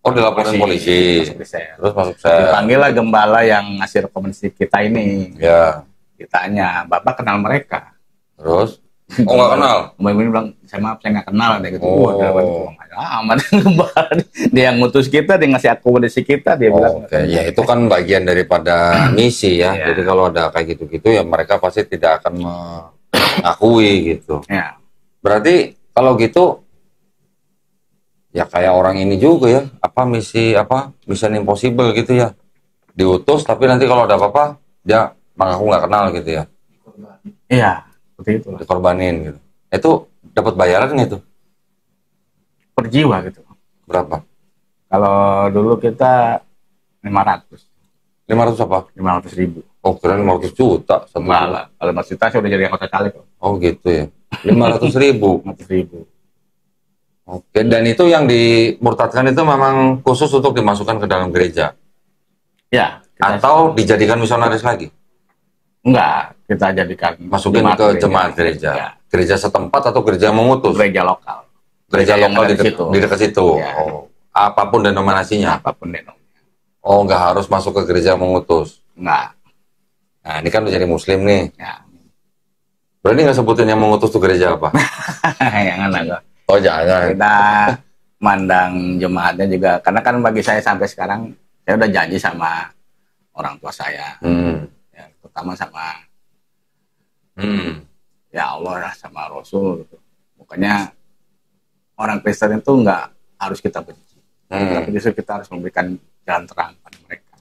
[SPEAKER 2] Dilaporin polisi. Terus masuk sel.
[SPEAKER 1] Dipanggil lah gembala yang ngasih rekomendasi kita ini.
[SPEAKER 2] Ya.
[SPEAKER 1] Ditanya, Bapak kenal mereka?
[SPEAKER 2] Terus? Oh, nggak kenal?
[SPEAKER 1] Mbak Imin bilang, saya maaf, saya nggak kenal. Dia gitu,
[SPEAKER 2] Oh.
[SPEAKER 1] aman. Dia yang ngutus kita, dia ngasih akomodasi kita, dia bilang.
[SPEAKER 2] Oke, ya itu kan bagian daripada misi ya.
[SPEAKER 1] Iya.
[SPEAKER 2] Jadi kalau ada kayak gitu-gitu ya mereka pasti tidak akan mengakui gitu.
[SPEAKER 1] Ya,
[SPEAKER 2] Berarti kalau gitu ya kayak orang ini juga ya, Mission Impossible gitu ya. Diutus tapi nanti kalau ada apa-apa dia mengaku nggak kenal gitu ya.
[SPEAKER 1] iya, seperti itu.
[SPEAKER 2] Dikorbanin gitu. Itu dapat bayaran itu
[SPEAKER 1] Per jiwa gitu.
[SPEAKER 2] berapa?
[SPEAKER 1] Kalau dulu kita 500,
[SPEAKER 2] 500 apa?
[SPEAKER 1] 500.000.
[SPEAKER 2] Oh, kira 500 juta satu
[SPEAKER 1] Enggak
[SPEAKER 2] bulan.
[SPEAKER 1] lah, kalau Mas Tita saya udah jadi anggota caleg kok.
[SPEAKER 2] Oh gitu ya. 500.000.
[SPEAKER 1] 500.000.
[SPEAKER 2] Oke, dan itu yang dimurtadkan itu memang khusus untuk dimasukkan ke dalam gereja
[SPEAKER 1] Ya,
[SPEAKER 2] atau dijadikan misionaris lagi?
[SPEAKER 1] enggak, kita jadikan
[SPEAKER 2] Masukin ke jemaat gereja.
[SPEAKER 1] Ya,
[SPEAKER 2] Gereja setempat atau gereja mengutus?
[SPEAKER 1] gereja lokal.
[SPEAKER 2] Gereja
[SPEAKER 1] yang
[SPEAKER 2] lokal
[SPEAKER 1] ada
[SPEAKER 2] di dekat situ.
[SPEAKER 1] Ya.
[SPEAKER 2] Oh, apapun denominasinya.
[SPEAKER 1] Apapun denominasi.
[SPEAKER 2] Oh, nggak harus masuk ke gereja mengutus.
[SPEAKER 1] Enggak.
[SPEAKER 2] Nah, ini kan menjadi muslim nih.
[SPEAKER 1] Ya.
[SPEAKER 2] Berarti nggak sebutin yang mengutus tuh gereja apa?
[SPEAKER 1] Jangan lah.
[SPEAKER 2] Oh, jangan.
[SPEAKER 1] Kita mandang jemaatnya juga, karena kan bagi saya sampai sekarang saya udah janji sama orang tua saya, ya, terutama sama ya Allah lah, sama Rasul gitu. Makanya orang Kristen itu nggak harus kita benci, tapi justru kita harus memberikan jalan terang pada mereka.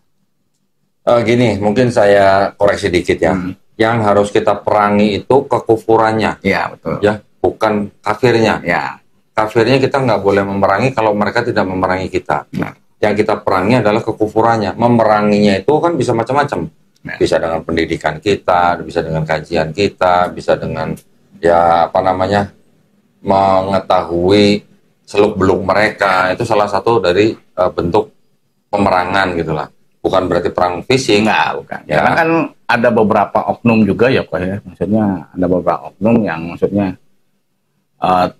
[SPEAKER 2] Gini, mungkin saya koreksi dikit ya. Yang harus kita perangi itu kekufurannya,
[SPEAKER 1] Iya betul.
[SPEAKER 2] ya, bukan kafirnya.
[SPEAKER 1] Ya.
[SPEAKER 2] Kafirnya kita nggak boleh memerangi kalau mereka tidak memerangi kita.
[SPEAKER 1] Nah.
[SPEAKER 2] Yang kita perangi adalah kekufurannya. Memeranginya itu kan bisa macam-macam.
[SPEAKER 1] Nah.
[SPEAKER 2] Bisa dengan pendidikan kita, bisa dengan kajian kita, bisa dengan ya apa namanya mengetahui seluk-beluk mereka. Itu salah satu dari bentuk pemerangan gitulah. Bukan berarti perang fisik.
[SPEAKER 1] Enggak, bukan.
[SPEAKER 2] Ya.
[SPEAKER 1] Karena kan ada beberapa oknum juga ya kok ya. Maksudnya ada beberapa oknum yang maksudnya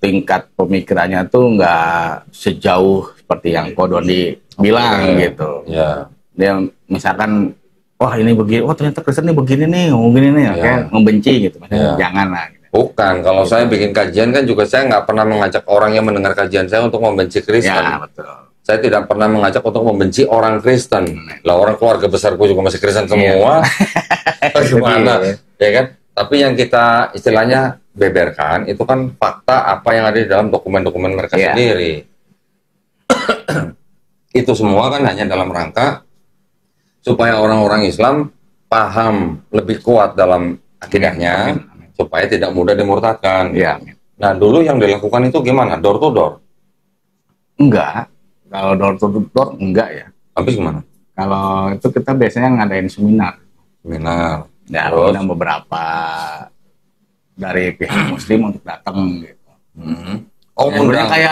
[SPEAKER 1] tingkat pemikirannya tuh nggak sejauh seperti yang Ko Doni bilang gitu.
[SPEAKER 2] Ya.
[SPEAKER 1] Dia misalkan, wah ini begini, wah ternyata Kristen ini begini nih, kayak membenci gitu. Maksudnya jangan lah. Gitu.
[SPEAKER 2] Bukan, kalau saya bikin kajian kan juga saya nggak pernah mengajak orang yang mendengar kajian saya untuk membenci Kristen.
[SPEAKER 1] Ya betul.
[SPEAKER 2] Saya tidak pernah mengajak untuk membenci orang Kristen. Lah orang keluarga besarku juga masih Kristen semua. Gimana? Ya kan? Tapi yang kita istilahnya beberkan itu kan fakta apa yang ada di dalam dokumen-dokumen mereka sendiri. Itu semua kan hanya dalam rangka supaya orang-orang Islam paham lebih kuat dalam akidahnya, supaya tidak mudah dimurtadkan.
[SPEAKER 1] Iya.
[SPEAKER 2] Nah dulu yang dilakukan itu gimana? Door to door?
[SPEAKER 1] Enggak. Kalau door to door enggak ya.
[SPEAKER 2] Habis gimana?
[SPEAKER 1] Kalau itu kita biasanya ngadain seminar.
[SPEAKER 2] Seminar.
[SPEAKER 1] Ya,
[SPEAKER 2] Terus?
[SPEAKER 1] undang beberapa dari pihak Muslim untuk datang gitu.
[SPEAKER 2] Oh,
[SPEAKER 1] Ya, sebenarnya kayak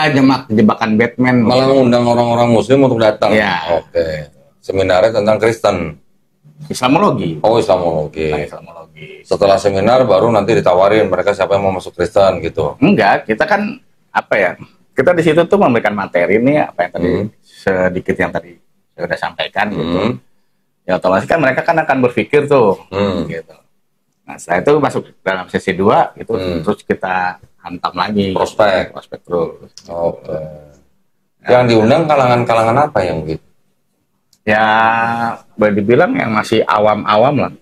[SPEAKER 1] jebakan Batman.
[SPEAKER 2] malah mengundang orang-orang Muslim untuk datang.
[SPEAKER 1] Iya.
[SPEAKER 2] Oke. Seminarnya tentang Kristen.
[SPEAKER 1] Islamologi.
[SPEAKER 2] Oh, Islamologi.
[SPEAKER 1] Nah, Islamologi.
[SPEAKER 2] Setelah seminar baru nanti ditawarin mereka siapa yang mau masuk Kristen gitu.
[SPEAKER 1] Enggak, kita kan apa ya? Kita di situ tuh memberikan materi nih apa yang tadi sedikit yang tadi saya udah sampaikan gitu. Ya otomatis kan mereka kan akan berpikir tuh gitu. Nah, setelah itu masuk dalam sesi 2 itu terus kita hantam lagi.
[SPEAKER 2] Prospek.
[SPEAKER 1] Prospek terus.
[SPEAKER 2] Oke. Yang diundang kalangan-kalangan apa yang gitu?
[SPEAKER 1] Ya, boleh dibilang yang masih awam-awam lah.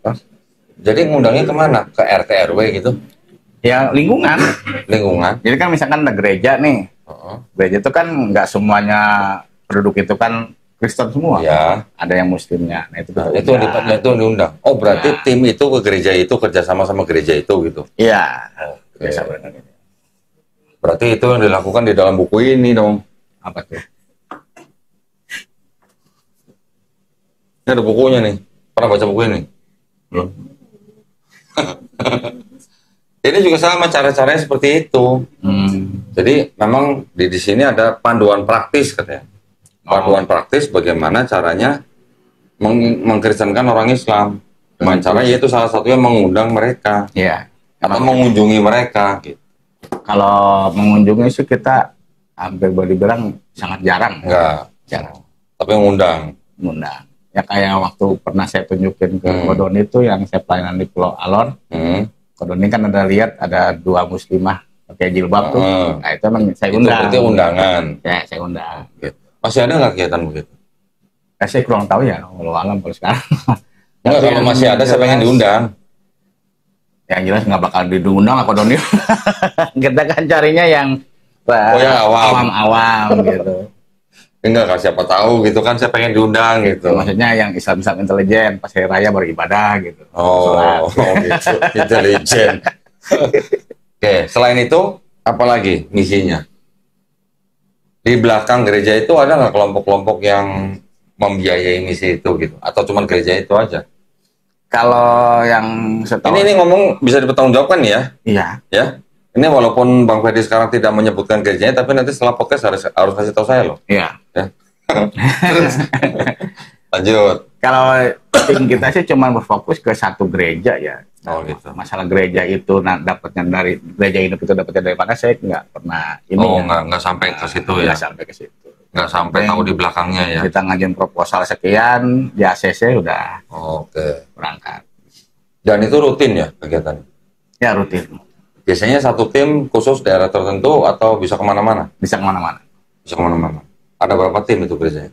[SPEAKER 2] Jadi ngundangnya kemana? Ke RT RW gitu?
[SPEAKER 1] Ya lingkungan.
[SPEAKER 2] Lingkungan?
[SPEAKER 1] Jadi kan misalkan ada gereja nih. Gereja itu kan nggak semuanya penduduk itu kan Kristen semua.
[SPEAKER 2] Ya.
[SPEAKER 1] Ada yang Muslimnya. Nah, itu
[SPEAKER 2] Itu yang diundang. Oh berarti tim itu ke gereja itu kerjasama sama gereja itu gitu?
[SPEAKER 1] Iya.
[SPEAKER 2] Oke.
[SPEAKER 1] Sebenarnya.
[SPEAKER 2] Berarti itu yang dilakukan di dalam buku ini dong.
[SPEAKER 1] Apa tuh?
[SPEAKER 2] Ini ada bukunya nih. Pernah baca buku ini?
[SPEAKER 1] Belum.
[SPEAKER 2] Ini juga sama cara-caranya seperti itu. Jadi memang di sini ada panduan praktis katanya. Panduan praktis bagaimana caranya mengkristenkan orang Islam. Dengan cara yaitu salah satunya mengundang mereka.
[SPEAKER 1] Iya.
[SPEAKER 2] Atau mengunjungi mereka. Gitu.
[SPEAKER 1] Kalau mengunjungi sih kita hampir boleh dibilang sangat jarang.
[SPEAKER 2] Enggak.
[SPEAKER 1] Jarang.
[SPEAKER 2] Tapi mengundang.
[SPEAKER 1] Mengundang. Ya kayak waktu pernah saya tunjukin ke Kodon itu yang saya pelayanan di Pulau Alor. Kodoni kan ada lihat ada 2 muslimah pakai jilbab tuh. Nah itu emang saya
[SPEAKER 2] Itu
[SPEAKER 1] undang.
[SPEAKER 2] berarti undangan.
[SPEAKER 1] Ya saya undang.
[SPEAKER 2] Gitu. Masih ada nggak kegiatan begitu?
[SPEAKER 1] Saya kurang tahu ya kalau alam kalau sekarang.
[SPEAKER 2] Enggak, kalau masih ada saya pengen diundang.
[SPEAKER 1] Yang jelas nggak bakal diundang lah Kodoni. Kita kan carinya yang
[SPEAKER 2] yang awam.
[SPEAKER 1] Awam gitu.
[SPEAKER 2] Enggak, siapa tahu gitu kan, saya pengen diundang gitu.
[SPEAKER 1] Maksudnya yang Islam intelijen, pas hari raya beribadah gitu.
[SPEAKER 2] Oh gitu, intelijen. Oke, selain itu, apa lagi misinya? Di belakang gereja itu ada nggak kelompok-kelompok yang membiayai misi itu gitu? Atau cuma gereja itu aja?
[SPEAKER 1] Kalau yang setahu
[SPEAKER 2] Ini ngomong bisa dipertanggungjawabkan ya?
[SPEAKER 1] Iya.
[SPEAKER 2] Ya. Ini walaupun Bang Ferdi sekarang tidak menyebutkan gerejanya, tapi nanti setelah podcast harus kasih tahu saya loh.
[SPEAKER 1] Iya.
[SPEAKER 2] Ya. Terus, lanjut.
[SPEAKER 1] Kalau tim kita sih cuma berfokus ke satu gereja ya.
[SPEAKER 2] Oh gitu.
[SPEAKER 1] Masalah gereja itu dapatnya dari gereja hidup itu dapatnya dari mana saya nggak pernah ini.
[SPEAKER 2] Oh
[SPEAKER 1] ya.
[SPEAKER 2] nggak sampai ke situ ya?
[SPEAKER 1] Nggak sampai ke situ.
[SPEAKER 2] Nggak sampai tahu di belakangnya ya?
[SPEAKER 1] Kita ngajuin proposal sekian, di ACC udah
[SPEAKER 2] Oke.
[SPEAKER 1] berangkat.
[SPEAKER 2] Dan itu rutin ya kegiatannya?
[SPEAKER 1] Ya rutin.
[SPEAKER 2] Biasanya satu tim khusus daerah tertentu atau bisa kemana-mana?
[SPEAKER 1] Bisa kemana-mana.
[SPEAKER 2] Bisa kemana-mana. Ada berapa tim itu gerejanya?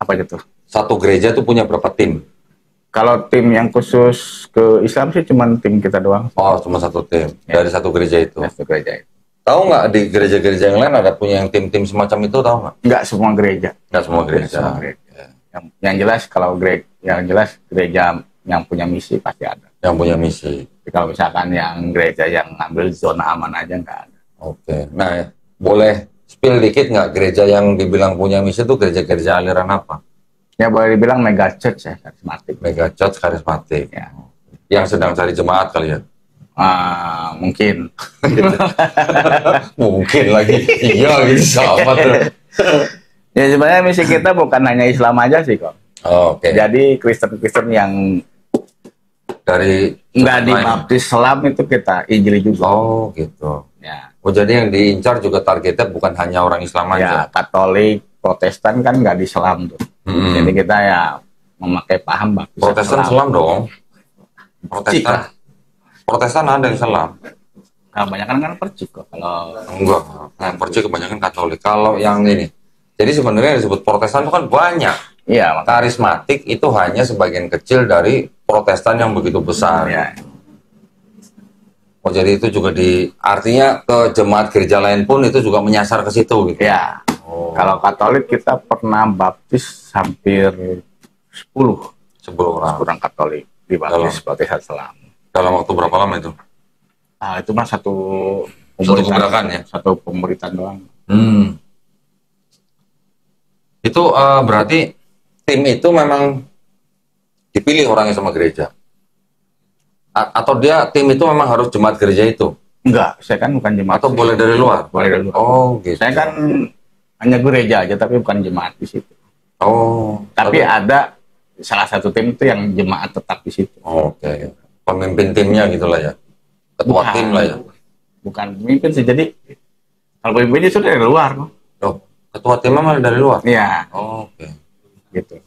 [SPEAKER 1] Apa gitu?
[SPEAKER 2] Satu gereja itu punya berapa tim?
[SPEAKER 1] Kalau tim yang khusus ke Islam sih cuma tim kita doang.
[SPEAKER 2] Oh, cuma satu tim
[SPEAKER 1] Ya.
[SPEAKER 2] dari satu gereja itu.
[SPEAKER 1] Satu gereja itu.
[SPEAKER 2] Tahu nggak di gereja-gereja yang lain ada punya yang tim-tim semacam itu, tahu nggak?
[SPEAKER 1] Nggak semua gereja.
[SPEAKER 2] Nggak semua
[SPEAKER 1] Nggak
[SPEAKER 2] gereja.
[SPEAKER 1] semua gereja. Yang jelas kalau gereja yang punya misi pasti ada.
[SPEAKER 2] Yang punya misi.
[SPEAKER 1] Tapi kalau misalkan yang gereja yang ngambil zona aman aja nggak ada.
[SPEAKER 2] Oke. Nah, boleh spill dikit nggak gereja yang dibilang punya misi itu gereja-gereja aliran apa?
[SPEAKER 1] Ya boleh dibilang mega church ya, karismatik.
[SPEAKER 2] Mega Church karismatik.
[SPEAKER 1] Ya.
[SPEAKER 2] Yang sedang cari jemaat kali ya?
[SPEAKER 1] Mungkin.
[SPEAKER 2] Mungkin lagi. Iya gitu sama tuh.
[SPEAKER 1] Ya sebenarnya misi kita bukan hanya Islam aja sih kok.
[SPEAKER 2] Oke.
[SPEAKER 1] Jadi Kristen-Kristen yang
[SPEAKER 2] Dari
[SPEAKER 1] nggak
[SPEAKER 2] lain.
[SPEAKER 1] dibaptis Islam itu kita injili juga.
[SPEAKER 2] Oh gitu.
[SPEAKER 1] Ya.
[SPEAKER 2] Oh jadi yang diincar juga targetnya bukan hanya orang Islam
[SPEAKER 1] Ya,
[SPEAKER 2] aja.
[SPEAKER 1] Katolik, Protestan kan nggak di Islam tuh. Jadi kita ya memakai paham baptis
[SPEAKER 2] Protestan Islam dong. Protestan.
[SPEAKER 1] Cik lah.
[SPEAKER 2] Protestan ada Islam.
[SPEAKER 1] Nah, kebanyakan kan percik kok. Kalau
[SPEAKER 2] Enggak. Yang percaya kebanyakan Katolik. Kalau yang ini. Jadi sebenarnya yang disebut Protestan itu kan banyak.
[SPEAKER 1] iya makanya
[SPEAKER 2] Karismatik itu hanya sebagian kecil dari Protestan yang begitu besar.
[SPEAKER 1] ya.
[SPEAKER 2] Oh jadi itu juga artinya ke jemaat gereja lain pun itu juga menyasar ke situ gitu.
[SPEAKER 1] Ya.
[SPEAKER 2] Oh.
[SPEAKER 1] Kalau Katolik kita pernah baptis hampir 10
[SPEAKER 2] orang.
[SPEAKER 1] Katolik dibaptis baptisan Islam.
[SPEAKER 2] Dalam waktu berapa lama itu?
[SPEAKER 1] Nah, itu mah satu
[SPEAKER 2] gerakan ya?
[SPEAKER 1] Satu pemberitaan doang.
[SPEAKER 2] Itu berarti tim itu memang dipilih orangnya sama gereja? Atau tim itu memang harus jemaat gereja itu?
[SPEAKER 1] Enggak, saya kan bukan jemaat.
[SPEAKER 2] Atau boleh dari luar?
[SPEAKER 1] Boleh dari luar.
[SPEAKER 2] Oh gitu.
[SPEAKER 1] Saya kan hanya gereja aja, tapi bukan jemaat di situ.
[SPEAKER 2] Oh.
[SPEAKER 1] Tapi ada salah satu tim itu yang jemaat tetap di situ.
[SPEAKER 2] Oke. Pemimpin timnya gitulah ya. Ketua
[SPEAKER 1] Bukan.
[SPEAKER 2] tim lah ya.
[SPEAKER 1] Bukan pemimpin sih, jadi kalau pemimpinnya sudah dari luar.
[SPEAKER 2] Oh, ketua timnya malah dari luar?
[SPEAKER 1] Iya,
[SPEAKER 2] Oke.
[SPEAKER 1] gitu.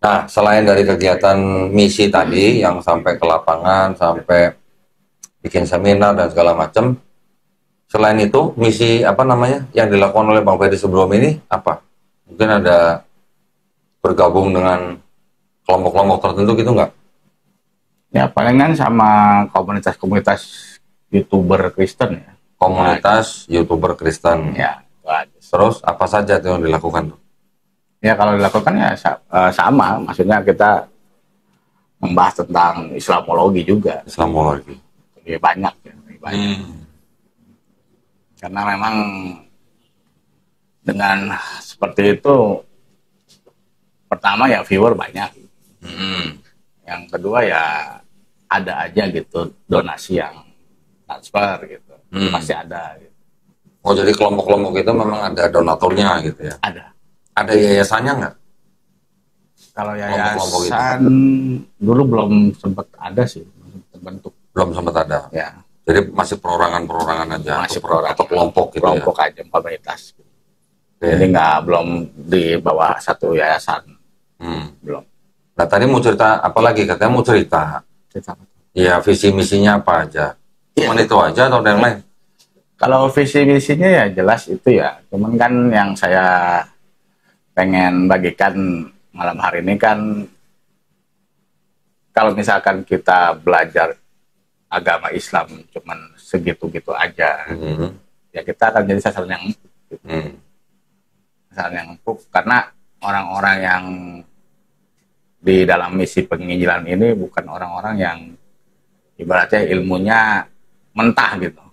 [SPEAKER 2] Nah, selain dari kegiatan misi tadi yang sampai ke lapangan, sampai bikin seminar dan segala macam, selain itu misi apa namanya yang dilakukan oleh Bang Ferdi sebelum ini apa? Mungkin ada bergabung dengan kelompok-kelompok tertentu gitu nggak?
[SPEAKER 1] Ya palingan sama komunitas-komunitas YouTuber Kristen ya.
[SPEAKER 2] Komunitas YouTuber Kristen.
[SPEAKER 1] Ya, itu aja.
[SPEAKER 2] Terus apa saja tuh yang dilakukan tuh?
[SPEAKER 1] Ya kalau dilakukan ya sama, maksudnya kita membahas tentang Islamologi juga.
[SPEAKER 2] Islamologi.
[SPEAKER 1] Lebih banyak ya, lebih banyak. Karena memang dengan seperti itu, pertama ya viewer banyak. Yang kedua ya ada aja gitu donasi yang transfer gitu, pasti ada. Gitu.
[SPEAKER 2] Oh jadi kelompok-kelompok itu memang ada donaturnya gitu ya?
[SPEAKER 1] Ada.
[SPEAKER 2] Ada yayasannya nggak?
[SPEAKER 1] Kalau
[SPEAKER 2] Kelompok-kelompok
[SPEAKER 1] yayasan dulu belum sempat ada sih, terbentuk.
[SPEAKER 2] Belum sempat ada.
[SPEAKER 1] Ya.
[SPEAKER 2] Jadi masih perorangan-perorangan aja.
[SPEAKER 1] Masih
[SPEAKER 2] atau kelompok gitu
[SPEAKER 1] kelompok
[SPEAKER 2] ya.
[SPEAKER 1] aja komunitas. Jadi belum di bawah satu yayasan. Belum.
[SPEAKER 2] Nah tadi mau cerita apa lagi? Katanya mau cerita.
[SPEAKER 1] Cerita apa?
[SPEAKER 2] Iya, visi misinya apa aja? Cuman itu aja atau ada yang lain?
[SPEAKER 1] Kalau visi misinya ya jelas itu ya. Cuman kan yang saya pengen bagikan malam hari ini kan, kalau misalkan kita belajar agama Islam cuman segitu-gitu aja, ya kita akan jadi sasaran yang empuk. Sasaran yang empuk karena orang-orang yang di dalam misi penginjilan ini bukan orang-orang yang ibaratnya ilmunya mentah gitu.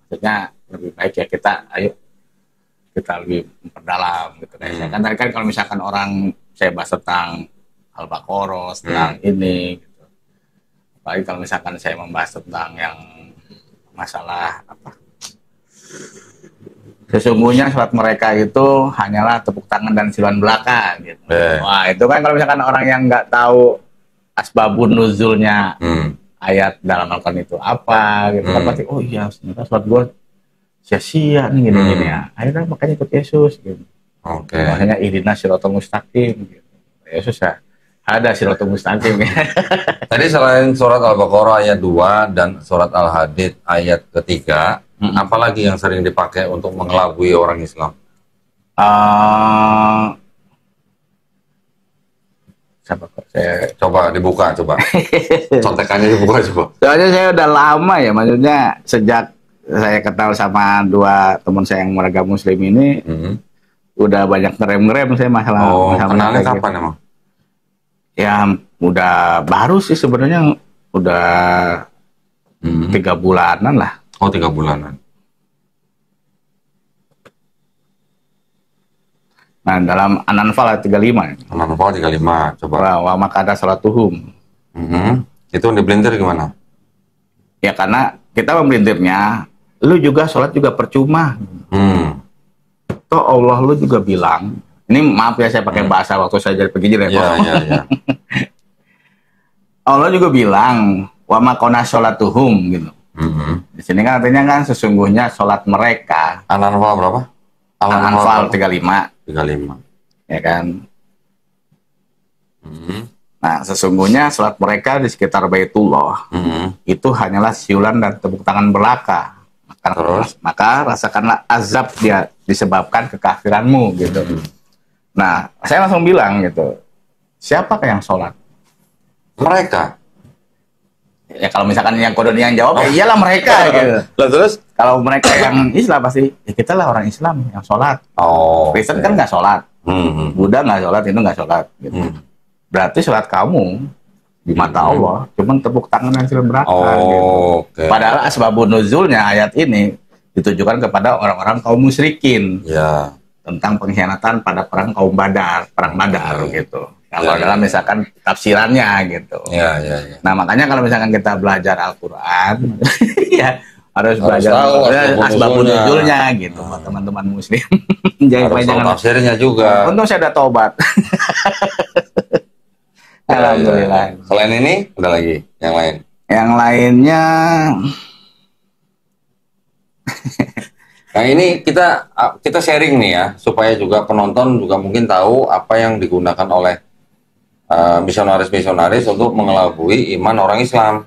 [SPEAKER 1] Maksudnya lebih baik ya ayo kita lebih memperdalam gitu. Kan tadi kan kalau misalkan orang saya bahas tentang Al-Baqarah, tentang ini gitu. Apalagi kalau misalkan saya membahas tentang yang masalah apa, sesungguhnya sholat mereka itu hanyalah tepuk tangan dan siluan belaka gitu. Wah itu kan kalau misalkan orang yang nggak tahu asbabun nuzulnya ayat dalam Al-Quran itu apa gitu kan, pasti oh iya ternyata sholat gue sia-sia nih gini-gini ya, akhirnya makanya ikut Yesus gitu. Makanya ihdinas siratal mustaqim gitu. Yesus ya ada siratal mustaqim ya.
[SPEAKER 2] Tadi selain surat Al-Baqarah ayat 2 dan surat Al-Hadid ayat ketiga, apalagi yang sering dipakai untuk mengelabui orang Islam? Coba dibuka, coba. Contekannya dibuka, coba.
[SPEAKER 1] Soalnya saya udah lama ya, maksudnya sejak saya kenal sama dua teman saya yang warga Muslim ini, udah banyak ngerem-ngerem saya masalah.
[SPEAKER 2] Kenalnya kapan emang?
[SPEAKER 1] Ya udah baru sih sebenarnya, udah 3 bulanan lah.
[SPEAKER 2] 3 bulanan.
[SPEAKER 1] Nah, dalam An-Anfal 35.
[SPEAKER 2] An-Anfal 35, coba.
[SPEAKER 1] Wa makada salatuhum.
[SPEAKER 2] Itu dibelintir gimana?
[SPEAKER 1] Ya karena kita membelintirnya, lu juga sholat juga percuma. Toh Allah lu juga bilang, ini maaf ya saya pakai bahasa waktu saya jadi penginjil ya.
[SPEAKER 2] Iya.
[SPEAKER 1] Allah juga bilang, wa makona sholatuhum gitu. Di sini kan artinya kan sesungguhnya sholat mereka.
[SPEAKER 2] An-Anfal berapa?
[SPEAKER 1] An-Anfal 35. Ya kan. Nah, sesungguhnya sholat mereka di sekitar Baitullah itu hanyalah siulan dan tepuk tangan belaka. Maka rasakanlah azab dia disebabkan kekafiranmu gitu. Nah, saya langsung bilang gitu, siapakah yang sholat?
[SPEAKER 2] Mereka.
[SPEAKER 1] Ya kalau misalkan yang kodon yang jawab, ya iyalah mereka gitu.
[SPEAKER 2] Terus
[SPEAKER 1] kalau mereka yang Islam pasti, ya kita lah orang Islam yang sholat. Kristen kan nggak sholat, Buddha nggak sholat, itu nggak sholat. Gitu. Berarti sholat kamu di mata Allah cuman tepuk tangan dan siluan belaka. Gitu. Padahal asbabun nuzulnya ayat ini ditujukan kepada orang-orang kaum musyrikin tentang pengkhianatan pada perang Badar gitu. Kalau dalam misalkan tafsirannya gitu. Nah makanya kalau misalkan kita belajar Al-Quran, ya harus belajar asbabun nuzulnya gitu buat teman-teman Muslim.
[SPEAKER 2] Jangan tafsirnya juga.
[SPEAKER 1] Untung saya udah tobat. Alhamdulillah.
[SPEAKER 2] Selain ini ada lagi yang lain?
[SPEAKER 1] Yang lainnya.
[SPEAKER 2] Nah ini kita sharing nih ya, supaya juga penonton juga mungkin tahu apa yang digunakan oleh misionaris-misionaris untuk mengelabui iman orang Islam.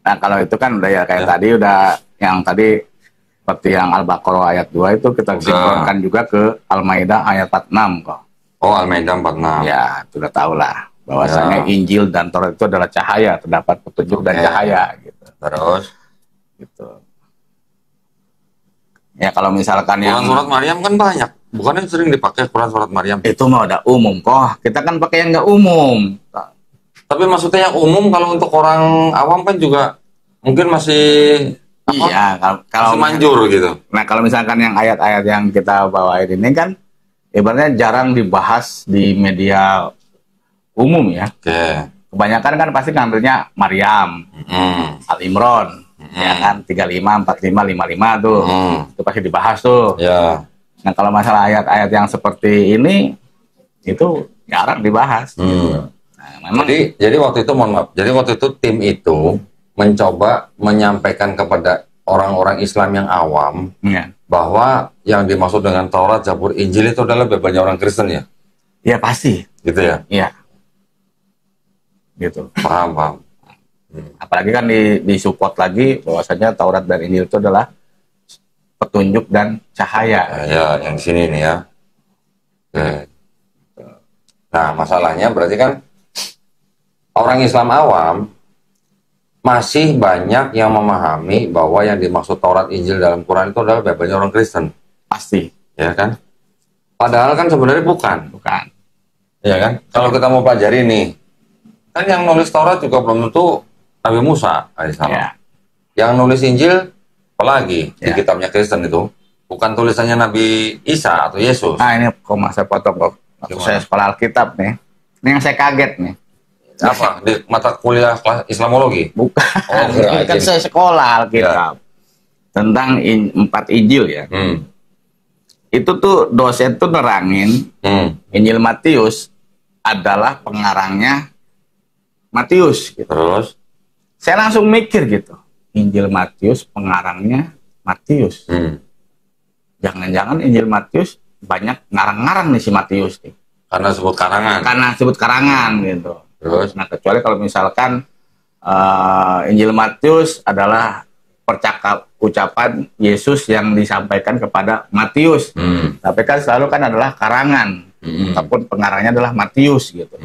[SPEAKER 1] Nah kalau itu kan udah ya kayak tadi udah yang tadi seperti yang Al-Baqarah ayat 2 itu kita sinkronkan juga ke Al-Maidah ayat 46 kok.
[SPEAKER 2] Al-Maidah 46.
[SPEAKER 1] Ya sudah tahu lah bahwasanya Injil dan Taurat itu adalah cahaya, terdapat petunjuk dan cahaya gitu.
[SPEAKER 2] Terus
[SPEAKER 1] gitu. Ya kalau misalkan yang
[SPEAKER 2] surat Maryam kan banyak. Bukannya sering dipakai Quran surat Maryam?
[SPEAKER 1] Itu mah udah umum kok. Kita kan pakai yang nggak umum.
[SPEAKER 2] Tapi maksudnya yang umum kalau untuk orang awam kan juga mungkin masih
[SPEAKER 1] kalau
[SPEAKER 2] masih manjur gitu.
[SPEAKER 1] Nah kalau misalkan yang ayat-ayat yang kita bawain ini kan ibaratnya jarang dibahas di media umum ya. Kebanyakan kan pasti ngambilnya Maryam, Al-Imran, ya kan 35, 45, 55 tuh. Itu pasti dibahas tuh. Nah kalau masalah ayat-ayat yang seperti ini itu jarang dibahas. Nah, memang
[SPEAKER 2] jadi waktu itu mohon maaf. Jadi waktu itu tim itu mencoba menyampaikan kepada orang-orang Islam yang awam bahwa yang dimaksud dengan Taurat, Zabur, Injil itu adalah bebannya orang Kristen ya.
[SPEAKER 1] Ya pasti.
[SPEAKER 2] Gitu ya.
[SPEAKER 1] Iya. Gitu.
[SPEAKER 2] Paham.
[SPEAKER 1] Apalagi kan disupport lagi bahwasanya Taurat dan Injil itu adalah petunjuk dan cahaya.
[SPEAKER 2] Ya, yang di sini nih ya. Nah, masalahnya berarti kan orang Islam awam masih banyak yang memahami bahwa yang dimaksud Taurat Injil dalam Quran itu adalah Bibelnya orang Kristen.
[SPEAKER 1] Pasti.
[SPEAKER 2] Ya kan? Padahal kan sebenarnya bukan.
[SPEAKER 1] Bukan.
[SPEAKER 2] Ya kan? Kalau kita mau pelajari nih, kan yang nulis Taurat juga belum tentu Nabi Musa alaihissalam.
[SPEAKER 1] Ya.
[SPEAKER 2] Yang nulis Injil, apalagi di
[SPEAKER 1] Ya.
[SPEAKER 2] kitabnya Kristen itu, bukan tulisannya Nabi Isa atau Yesus.
[SPEAKER 1] Nah ini kok saya potong kok. Waktu
[SPEAKER 2] Gimana?
[SPEAKER 1] saya sekolah Alkitab nih. Ini yang saya kaget nih.
[SPEAKER 2] Apa? Di mata kuliah kelas Islamologi?
[SPEAKER 1] Bukan.
[SPEAKER 2] Oh,
[SPEAKER 1] Ini kan saya sekolah Alkitab. Tentang 4 Injil ya. Itu tuh dosen tuh nerangin Injil Matius adalah pengarangnya Matius gitu.
[SPEAKER 2] Terus?
[SPEAKER 1] Saya langsung mikir gitu. Injil Matius pengarangnya Matius. Jangan-jangan Injil Matius banyak ngarang-ngarang nih si Matius nih.
[SPEAKER 2] Karena sebut karangan.
[SPEAKER 1] Karena sebut karangan gitu.
[SPEAKER 2] Terus?
[SPEAKER 1] Nah kecuali kalau misalkan Injil Matius adalah ucapan Yesus yang disampaikan kepada Matius. Tapi kan selalu kan adalah karangan. Ataupun pengarangnya adalah Matius gitu.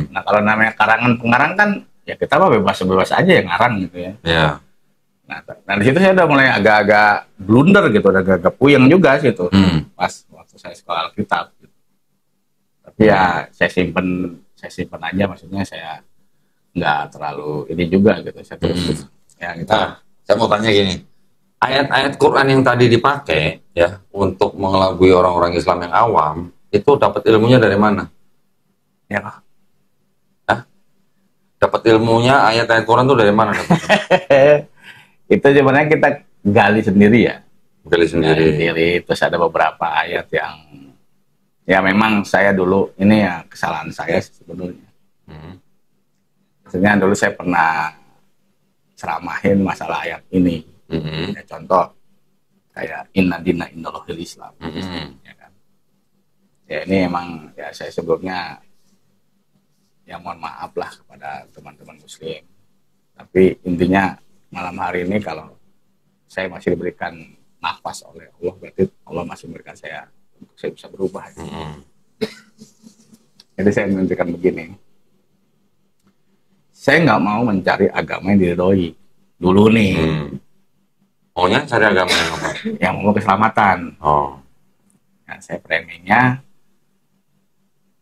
[SPEAKER 1] Nah kalau namanya karangan pengarang kan ya kita mah bebas-bebas aja yang ngarang gitu ya.
[SPEAKER 2] Ya.
[SPEAKER 1] Nah di situ saya udah mulai agak-agak blunder gitu, udah agak-agak puyeng juga gitu. Pas waktu saya sekolah Alkitab. Gitu. Tapi ya saya simpen aja, maksudnya saya nggak terlalu ini juga gitu. Saya terus ya kita.
[SPEAKER 2] Nah, saya mau tanya gini. Ayat-ayat Quran yang tadi dipakai ya untuk mengelabui orang-orang Islam yang awam, itu dapat ilmunya dari mana?
[SPEAKER 1] Ya kak.
[SPEAKER 2] Dapat ilmunya ayat-ayat Quran itu dari mana?
[SPEAKER 1] Itu sebenarnya kita gali sendiri ya.
[SPEAKER 2] Gali sendiri.
[SPEAKER 1] Terus ada beberapa ayat yang ya memang saya dulu ini ya kesalahan saya sebetulnya. Maksudnya dulu saya pernah ceramahin masalah ayat ini. Ya, contoh kayak inna dina indallahil Islam. Ya kan? Ya ini emang ya saya sebelumnya ya mohon maaf lah kepada teman-teman muslim. Tapi intinya malam hari ini kalau saya masih diberikan nafas oleh Allah, berarti Allah masih memberikan saya untuk saya bisa berubah. Jadi saya menentukan begini. Saya nggak mau mencari agama yang diridhoi dulu nih.
[SPEAKER 2] Maunya cari agama yang apa?
[SPEAKER 1] Yang mau keselamatan. Nah, saya framingnya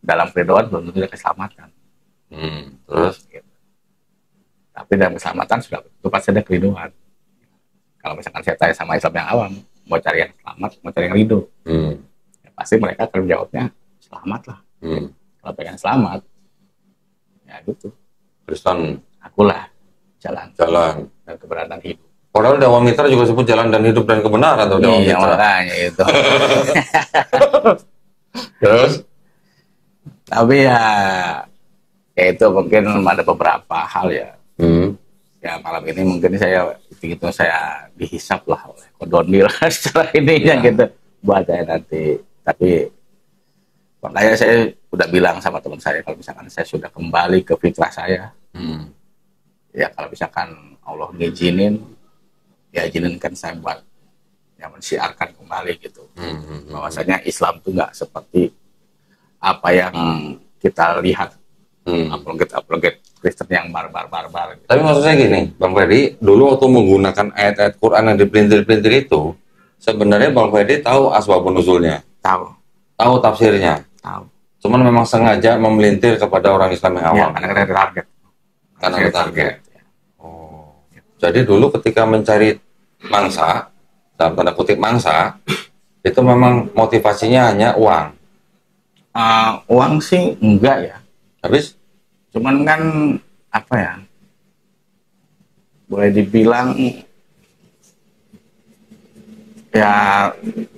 [SPEAKER 1] dalam keridhaan belum tentu ada keselamatan.
[SPEAKER 2] Terus?
[SPEAKER 1] Gitu. Tapi dalam keselamatan sudah tentu pasti ada keridhaan. Kalau misalkan saya tanya sama Islam yang awam, mau cari yang selamat, mau cari yang ridho, ya pasti mereka akan menjawabnya selamat lah. Kalau pengen selamat, ya gitu.
[SPEAKER 2] Kristen.
[SPEAKER 1] Akulah jalan dan kebenaran hidup.
[SPEAKER 2] Padahal Dewa Mitra juga sebut jalan dan hidup dan kebenaran atau Dewa
[SPEAKER 1] Iya,
[SPEAKER 2] Mitra.
[SPEAKER 1] makanya itu.
[SPEAKER 2] Terus?
[SPEAKER 1] Tapi ya itu mungkin ada beberapa hal ya. Ya malam ini mungkin saya dihisap lah oleh Kodonil setelah ininya gitu buat saya nanti. Tapi makanya saya udah bilang sama teman saya kalau misalkan saya sudah kembali ke fitrah saya, ya kalau misalkan Allah ngizinin, ya izinkan saya buat yang mensiarkan kembali gitu. Bahwasanya Islam itu nggak seperti apa yang kita lihat. Apologet Kristen yang barbar. Gitu.
[SPEAKER 2] Tapi maksud saya gini, Bang Ferdi, dulu waktu menggunakan ayat-ayat Quran yang dipelintir-pelintir itu, sebenarnya Bang Ferdi tahu asbabun nuzulnya? Tahu tafsirnya?
[SPEAKER 1] Tahu.
[SPEAKER 2] Cuman memang sengaja memelintir kepada orang Islam yang awam?
[SPEAKER 1] Ya, karena ada target.
[SPEAKER 2] Karena ada target. Jadi dulu ketika mencari mangsa, dalam tanda kutip mangsa, itu memang motivasinya hanya uang?
[SPEAKER 1] Uang sih enggak ya.
[SPEAKER 2] Habis?
[SPEAKER 1] Cuman kan apa ya, boleh dibilang ya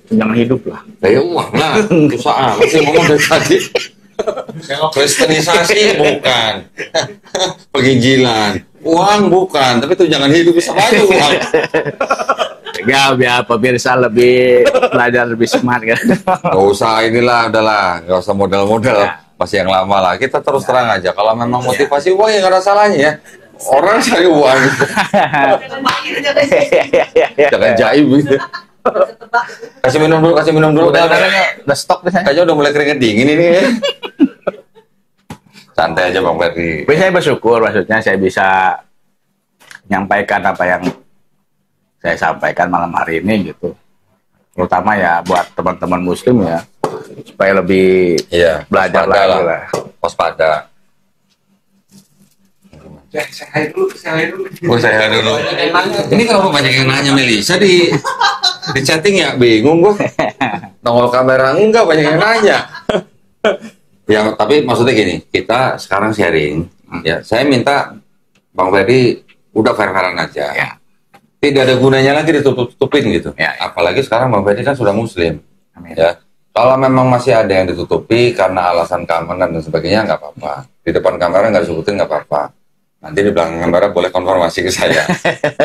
[SPEAKER 1] jangan hidup lah.
[SPEAKER 2] Ya uang lah, susah amat sih ngomong dari tadi. Kristenisasi bukan, penginjilan, uang bukan, tapi itu jangan hidup bisa aja uang.
[SPEAKER 1] Ya biar pemirsa lebih belajar lebih smart kan.
[SPEAKER 2] Gak usah inilah, udahlah, gak usah modal-modal.
[SPEAKER 1] Ya.
[SPEAKER 2] Masih yang lama lah, kita terus terang aja. Kalau memang motivasi uang ya nggak ada salahnya ya. Orang cari uang. Jangan jaim gitu. Kasih minum dulu.
[SPEAKER 1] Udah stok deh saya.
[SPEAKER 2] Kayaknya udah mulai keringet dingin ini. Santai aja Bang Ferdi.
[SPEAKER 1] Tapi saya bersyukur, maksudnya saya bisa menyampaikan apa yang saya sampaikan malam hari ini gitu. Terutama ya buat teman-teman muslim ya, supaya lebih belajar lagi lah.
[SPEAKER 2] Waspada.
[SPEAKER 3] Saya dulu.
[SPEAKER 2] Oh, saya dulu. Ini kenapa banyak yang nanya Melisa di chatting ya? Bingung gua. Nongol kamera enggak, banyak yang nanya. Ya, tapi maksudnya gini, kita sekarang sharing. Ya, saya minta Bang Ferdi udah fair-fairan aja.
[SPEAKER 1] Ya.
[SPEAKER 2] Tidak ada gunanya lagi ditutup-tutupin gitu.
[SPEAKER 1] Ya.
[SPEAKER 2] Apalagi sekarang Bang Ferdi kan sudah muslim.
[SPEAKER 1] Amin.
[SPEAKER 2] Ya. Kalau memang masih ada yang ditutupi karena alasan keamanan dan sebagainya, nggak apa-apa. Di depan kamera nggak disebutin nggak apa-apa. Nanti di belakang kamera boleh konfirmasi ke saya.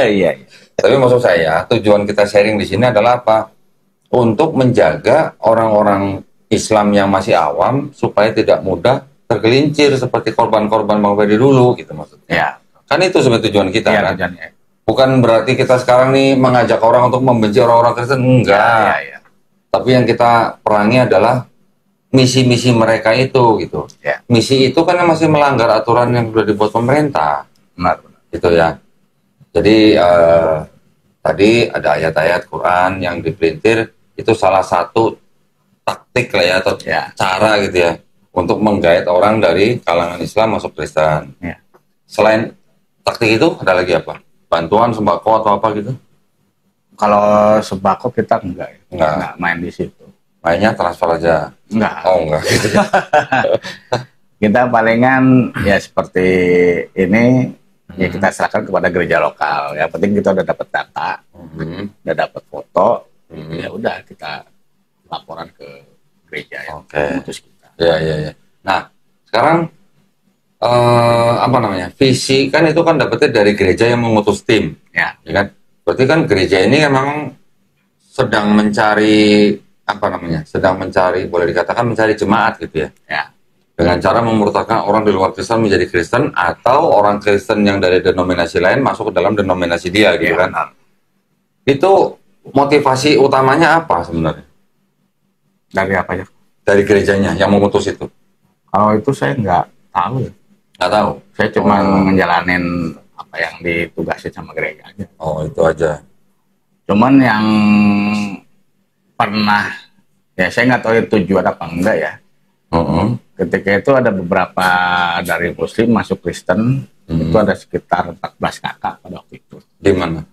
[SPEAKER 1] Iya.
[SPEAKER 2] Tapi maksud saya, tujuan kita sharing di sini adalah apa? Untuk menjaga orang-orang Islam yang masih awam supaya tidak mudah tergelincir seperti korban-korban Bang Ferdi dulu gitu maksudnya.
[SPEAKER 1] Ya.
[SPEAKER 2] Kan itu sebenarnya tujuan kita
[SPEAKER 1] Ya,
[SPEAKER 2] kan.
[SPEAKER 1] tujuannya.
[SPEAKER 2] Bukan berarti kita sekarang nih mengajak orang untuk membenci orang-orang Kristen, enggak.
[SPEAKER 1] Ya.
[SPEAKER 2] Tapi yang kita perangi adalah misi-misi mereka itu gitu.
[SPEAKER 1] Ya.
[SPEAKER 2] Misi itu kan masih melanggar aturan yang sudah dibuat pemerintah.
[SPEAKER 1] Benar.
[SPEAKER 2] Gitu ya. Jadi tadi ada ayat-ayat Quran yang dipelintir, itu salah satu taktik lah ya, atau cara gitu ya untuk menggait orang dari kalangan Islam masuk Kristen.
[SPEAKER 1] Ya.
[SPEAKER 2] Selain taktik itu ada lagi apa? Bantuan sembako atau apa gitu?
[SPEAKER 1] Kalau sembako kita enggak main di situ.
[SPEAKER 2] Mainnya transfer aja.
[SPEAKER 1] Enggak.
[SPEAKER 2] Oh enggak.
[SPEAKER 1] Kita palingan ya seperti ini ya kita serahkan kepada gereja lokal. Yang penting kita udah dapat data, udah dapat foto, ya udah kita laporan ke gereja yang memutus kita.
[SPEAKER 2] Ya. Nah, sekarang apa namanya? Visi kan itu kan dapetnya dari gereja yang mengutus tim, ya kan? Berarti kan gereja ini memang sedang mencari apa namanya? Sedang mencari, boleh dikatakan mencari jemaat gitu ya? Ya. Dengan cara memurtadkan orang di luar Kristen menjadi Kristen, atau orang Kristen yang dari denominasi lain masuk ke dalam denominasi dia gitu kan? Itu motivasi utamanya apa sebenarnya?
[SPEAKER 1] Dari apa ya?
[SPEAKER 2] Dari gerejanya yang memutus itu?
[SPEAKER 1] Kalau itu saya nggak tahu ya.
[SPEAKER 2] Nggak tahu?
[SPEAKER 1] Saya cuma ngejalanin apa yang ditugasin sama gereja aja.
[SPEAKER 2] Oh, itu aja.
[SPEAKER 1] Cuman yang pernah, ya saya nggak tahu itu tujuan apa enggak ya. Ketika itu ada beberapa dari Muslim masuk Kristen, itu ada sekitar 14 kakak pada waktu itu.
[SPEAKER 2] Di mana?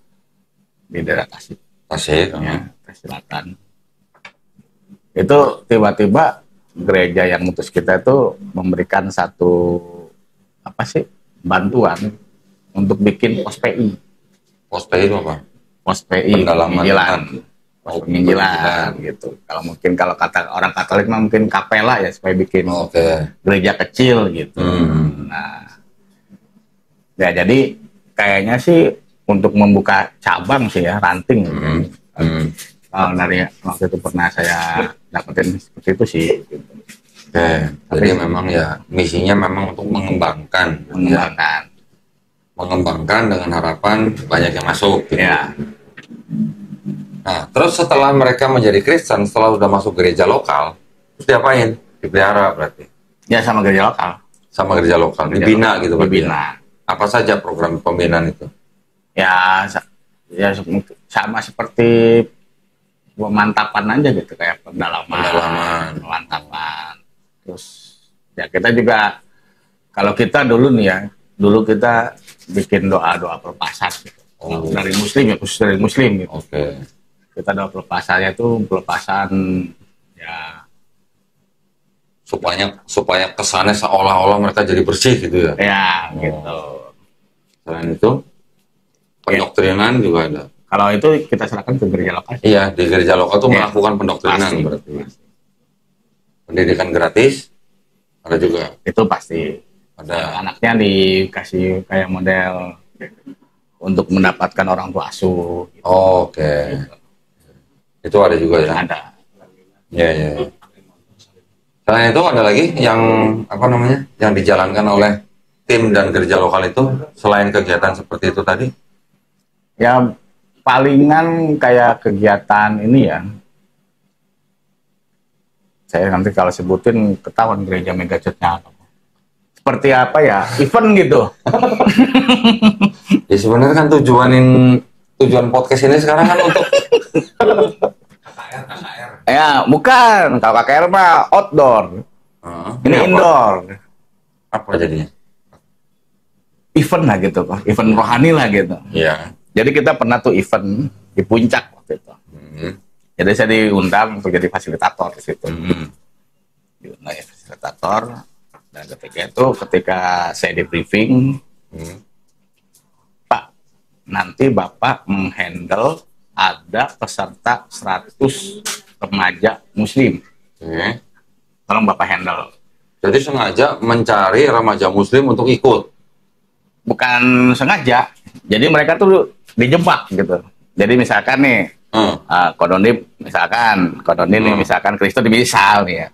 [SPEAKER 1] Di daerah Tasik.
[SPEAKER 2] Tasik?
[SPEAKER 1] Ya, Tasik Selatan. Itu tiba-tiba gereja yang mutus kita itu memberikan satu bantuan untuk bikin pos PI.
[SPEAKER 2] Pos PI itu apa?
[SPEAKER 1] Pos PI, penginjilan. Pos penginjilan gitu. Kalau kata orang Katolik mungkin kapela ya, supaya bikin gereja kecil gitu. Nah, ya jadi kayaknya sih untuk membuka cabang sih ya, ranting. Kalau dari waktu itu pernah saya dapetin seperti itu sih. Gitu.
[SPEAKER 2] Jadi memang ya misinya memang untuk mengembangkan dengan harapan banyak yang masuk. Gitu.
[SPEAKER 1] Ya.
[SPEAKER 2] Nah, terus setelah mereka menjadi Kristen, setelah udah masuk gereja lokal, terus diapain? Dipelihara berarti?
[SPEAKER 1] Ya sama gereja lokal.
[SPEAKER 2] Sama gereja lokal, dibina gitu berarti.
[SPEAKER 1] Dibina.
[SPEAKER 2] Apa saja program pembinaan itu?
[SPEAKER 1] Ya sama seperti pemantapan aja gitu, kayak pendalaman. Terus ya kita juga, kalau kita dulu nih ya, kita bikin doa pelepasan gitu. Dari Muslim ya, khusus dari Muslim gitu. Kita doa pelepasannya itu pelepasan ya
[SPEAKER 2] supaya kesannya seolah-olah mereka jadi bersih gitu ya.
[SPEAKER 1] Ya gitu.
[SPEAKER 2] Selain itu pendoktrinan juga ada.
[SPEAKER 1] Kalau itu kita serahkan ke gereja lokal.
[SPEAKER 2] Iya, di gereja lokal tuh melakukan pendoktrinan berarti. Pendidikan gratis ada juga.
[SPEAKER 1] Itu pasti.
[SPEAKER 2] Ada.
[SPEAKER 1] Anaknya dikasih kayak model untuk mendapatkan orang tua asuh. Gitu.
[SPEAKER 2] Gitu. Itu ada juga ya.
[SPEAKER 1] Ada.
[SPEAKER 2] Ya. Selain itu ada lagi yang apa namanya? Yang dijalankan oleh tim dan gereja lokal itu selain kegiatan seperti itu tadi?
[SPEAKER 1] Ya palingan kayak kegiatan ini ya. Saya nanti kalau sebutin ketahuan gereja megachurch-nya. Seperti apa ya? Event gitu.
[SPEAKER 2] Ya sebenarnya kan tujuan podcast ini sekarang kan untuk
[SPEAKER 3] KKR.
[SPEAKER 1] Ya, bukan. Kalau KKR mah outdoor. Ini
[SPEAKER 2] apa?
[SPEAKER 1] indoor.
[SPEAKER 2] Apa jadinya?
[SPEAKER 1] Event lah gitu, event rohani lah gitu.
[SPEAKER 2] Iya.
[SPEAKER 1] Jadi kita pernah tuh event di puncak waktu itu. Jadi saya diundang untuk jadi fasilitator di situ. Diundang ya fasilitator. Dan ketika saya di briefing, Pak, nanti Bapak menghandle ada peserta 100 remaja Muslim. Tolong Bapak handle.
[SPEAKER 2] Jadi sengaja mencari remaja Muslim untuk ikut.
[SPEAKER 1] Bukan sengaja. Jadi mereka tuh dijebak gitu. Jadi misalkan nih, Kodoni nih misalkan Kristen misal nih ya.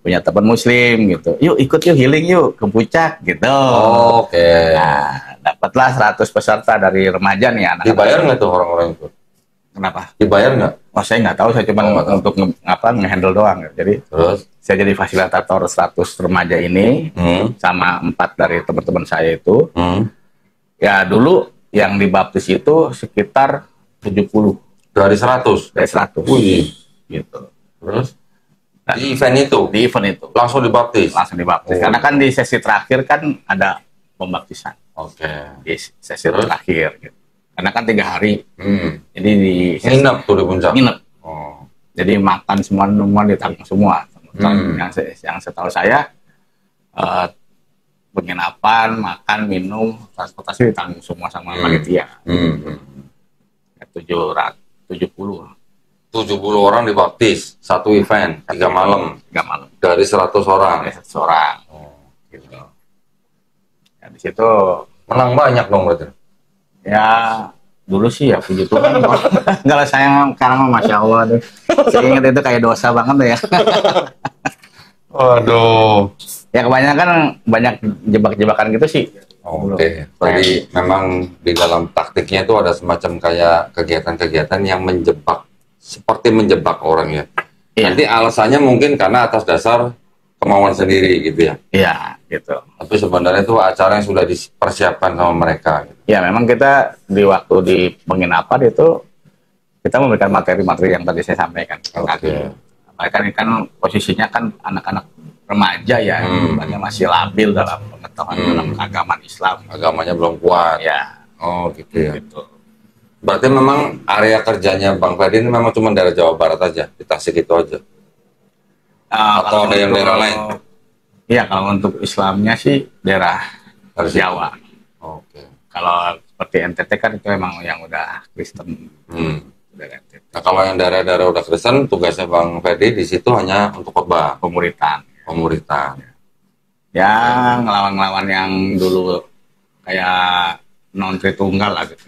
[SPEAKER 1] Punya teman Muslim gitu. Yuk ikut yuk healing yuk ke puncak gitu.
[SPEAKER 2] Oke.
[SPEAKER 1] Nah, dapatlah 100 peserta dari remaja nih anak.
[SPEAKER 2] Dibayar nggak tuh orang-orang itu?
[SPEAKER 1] Kenapa?
[SPEAKER 2] Dibayar nggak?
[SPEAKER 1] Oh saya nggak tahu, saya cuma untuk nge-handle doang. Jadi
[SPEAKER 2] Terus?
[SPEAKER 1] saya jadi fasilitator 100 remaja ini sama 4 dari teman-teman saya itu. Ya dulu yang dibaptis itu sekitar 70
[SPEAKER 2] Dari 100?
[SPEAKER 1] dari 100.
[SPEAKER 2] Wih.
[SPEAKER 1] Gitu.
[SPEAKER 2] Terus?
[SPEAKER 1] Dan
[SPEAKER 2] Di event itu?
[SPEAKER 1] di event itu
[SPEAKER 2] Langsung dibaptis?
[SPEAKER 1] langsung dibaptis. Karena kan di sesi terakhir kan ada pembaptisan.
[SPEAKER 2] Oke.
[SPEAKER 1] Di sesi terakhir gitu. Karena kan 3 hari. Jadi di
[SPEAKER 2] Nginep tuh di puncak?
[SPEAKER 1] nginep.
[SPEAKER 2] Oh.
[SPEAKER 1] Jadi makan semua ditanggung semua. Yang setahu saya penginapan, makan, minum, transportasi ditanggung semua sama panitia. 770
[SPEAKER 2] orang dibaptis, satu event, 3 malam.
[SPEAKER 1] 3 malam.
[SPEAKER 2] Dari 100 orang.
[SPEAKER 1] Ada 100 orang. Gitu. Ya, di situ
[SPEAKER 2] Menang banyak dong berarti?
[SPEAKER 1] ya dulu sih ya puji Tuhan. Kalau saya sekarang mah Masya Allah deh. Saya ingat itu kayak dosa banget deh ya.
[SPEAKER 2] Waduh.
[SPEAKER 1] Ya kebanyakan banyak jebak-jebakan gitu sih.
[SPEAKER 2] Oke. Jadi memang di dalam taktiknya itu ada semacam kayak kegiatan-kegiatan yang seperti menjebak orang ya.
[SPEAKER 1] Iya.
[SPEAKER 2] Nanti alasannya mungkin karena atas dasar kemauan sendiri gitu ya.
[SPEAKER 1] Iya, gitu.
[SPEAKER 2] Tapi sebenarnya itu acara yang sudah dipersiapkan sama mereka. Gitu.
[SPEAKER 1] Ya memang kita di waktu di penginapan itu kita memberikan materi-materi yang tadi saya sampaikan. Mereka ini kan posisinya kan anak-anak remaja ya, banyak masih labil dalam pengetahuan dalam keagamaan Islam.
[SPEAKER 2] Agamanya belum kuat.
[SPEAKER 1] Ya.
[SPEAKER 2] Oh gitu ya.
[SPEAKER 1] Gitu.
[SPEAKER 2] Berarti memang area kerjanya Bang Ferdi ini memang cuma daerah Jawa Barat aja, di Tasik itu aja. Atau ada yang daerah lain?
[SPEAKER 1] Iya, kalau untuk Islamnya sih daerah Jawa.
[SPEAKER 2] Oke.
[SPEAKER 1] Kalau seperti NTT kan itu memang yang udah Kristen. Daerah NTT.
[SPEAKER 2] Nah kalau yang daerah-daerah udah Kristen, tugasnya Bang Ferdi di situ hanya untuk khotbah,
[SPEAKER 1] Pemuritan. Ya, ngelawan-ngelawan yang dulu kayak non Tritunggal lah gitu.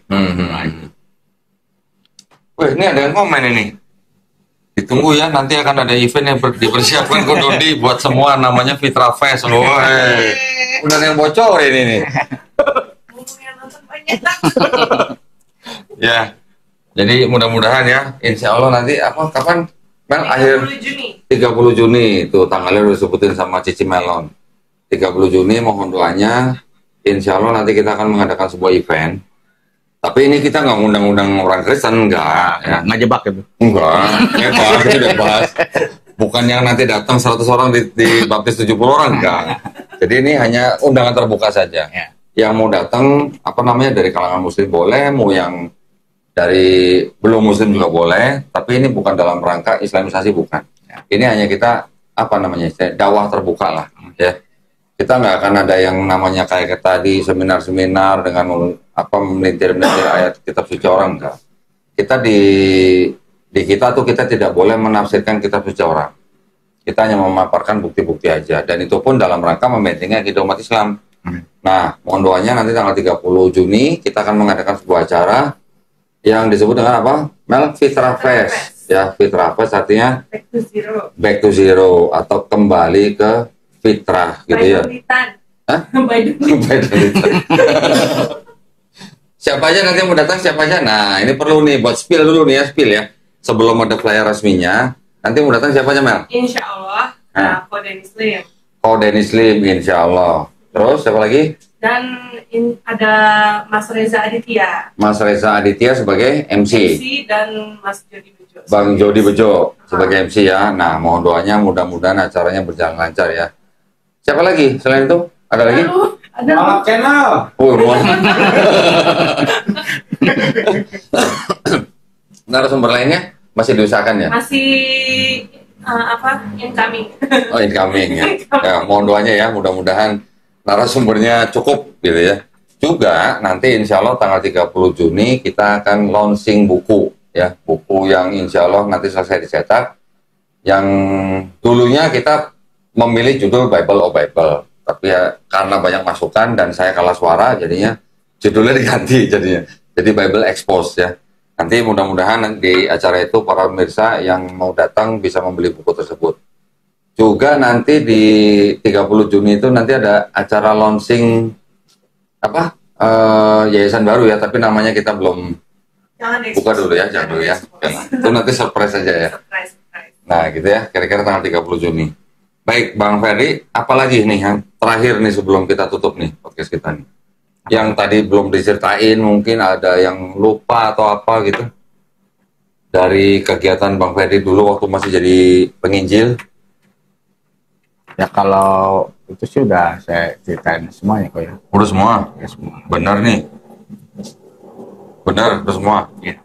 [SPEAKER 2] Wih, ini ada yang komen ini. Ditunggu ya, nanti akan ada event yang dipersiapkan ke Dodi buat semua, namanya Fitra Fest. Udah ada yang bocor ini nih. Ya, jadi mudah-mudahan ya, insya Allah nanti kapan? Mel, akhir 30 Juni itu tanggalnya udah disebutin sama Cici Melon. 30 Juni mohon doanya, insya Allah nanti kita akan mengadakan sebuah event. Tapi ini kita nggak ngundang-undang orang Kristen, enggak. Ya.
[SPEAKER 1] Nggak jebak gitu?
[SPEAKER 2] Enggak, kita udah bahas. Bukan yang nanti datang 100 orang di baptis 70 orang, enggak. Jadi ini hanya undangan terbuka saja.
[SPEAKER 1] Ya.
[SPEAKER 2] Yang mau datang, dari kalangan muslim boleh, mau yang dari belum muslim juga boleh, tapi ini bukan dalam rangka islamisasi, bukan. Ya. Ini hanya kita, dakwah terbuka lah, ya. Kita nggak akan ada yang namanya kayak tadi seminar-seminar dengan melintir-melintir ayat kitab suci orang, enggak. Kita di kita tuh kita tidak boleh menafsirkan kitab suci orang. Kita hanya memaparkan bukti-bukti aja, dan itu pun dalam rangka membentengi akidah umat Islam. Nah, mohon doanya nanti tanggal 30 Juni kita akan mengadakan sebuah acara yang disebut dengan apa? Mel, Fitra Fest. Ya, Fitra Fest artinya Back to Zero atau kembali ke fitrah gitu ya. Hah?
[SPEAKER 4] By the way.
[SPEAKER 2] By the liter. Siapa aja nanti yang mau datang, siapa aja? Nah, ini perlu nih buat spill dulu nih ya, spill ya. Sebelum ada flyer resminya, nanti mau datang siapa aja, Mel?
[SPEAKER 4] Insya Allah, Kode Muslim.
[SPEAKER 2] Kode Muslim, insya Allah. Terus siapa lagi?
[SPEAKER 4] Dan ada Mas Reza Aditya.
[SPEAKER 2] Mas Reza Aditya sebagai MC.
[SPEAKER 4] MC dan Mas Jody Bejo.
[SPEAKER 2] Bang Jody Bejo sebagai MC ya. Nah, mohon doanya mudah-mudahan acaranya berjalan lancar ya. Siapa lagi selain itu? Ada lagi?
[SPEAKER 4] Ada
[SPEAKER 3] Malam channel.
[SPEAKER 2] Narasumber lainnya masih diusahakan ya?
[SPEAKER 4] masih incoming.
[SPEAKER 2] Oh, incoming ya. Ya, mohon doanya ya, mudah-mudahan narasumbernya cukup gitu ya. Juga nanti insya Allah tanggal 30 Juni kita akan launching buku ya. Buku yang insya Allah nanti selesai dicetak. Yang dulunya kita memilih judul Bible oh Bible. Tapi ya karena banyak masukan dan saya kalah suara jadinya judulnya diganti jadinya. Jadi Bible Expose ya. Nanti mudah-mudahan di acara itu para pemirsa yang mau datang bisa membeli buku tersebut. Juga nanti di 30 Juni itu nanti ada acara launching yayasan baru ya, tapi namanya kita belum buka dulu ya, jangan dulu ya. Itu nanti surprise aja ya.
[SPEAKER 4] Surprise.
[SPEAKER 2] Nah gitu ya, kira-kira tanggal 30 Juni. Baik, Bang Ferdi, apalagi nih yang terakhir nih sebelum kita tutup nih podcast kita nih. Yang tadi belum diceritain, mungkin ada yang lupa atau apa gitu. Dari kegiatan Bang Ferdi dulu waktu masih jadi penginjil.
[SPEAKER 1] Ya kalau itu sih udah saya ceritain semuanya kok ya.
[SPEAKER 2] Udah semua?
[SPEAKER 1] Ya semua.
[SPEAKER 2] Benar nih? Benar, udah semua?
[SPEAKER 1] Iya.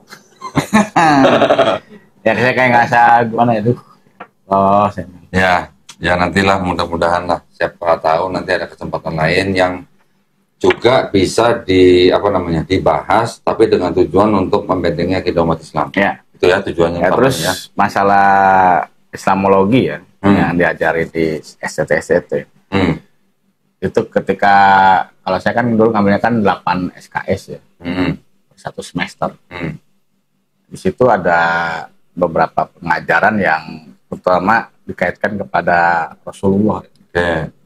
[SPEAKER 1] Ya saya kayak nggak usah gimana ya tuh. Oh,
[SPEAKER 2] Ya nantilah mudah-mudahan lah. Siapa tahu nanti ada kesempatan lain yang juga bisa dibahas, tapi dengan tujuan untuk membentengi akidah umat Islam.
[SPEAKER 1] Ya.
[SPEAKER 2] Itu ya tujuannya.
[SPEAKER 1] Ya terus
[SPEAKER 2] ya.
[SPEAKER 1] masalah Islamologi ya yang diajari di STT. Itu ketika kalau saya kan dulu ngambilnya kan 8 SKS ya. Satu semester. Di situ ada beberapa pengajaran yang pertama dikaitkan kepada Rasulullah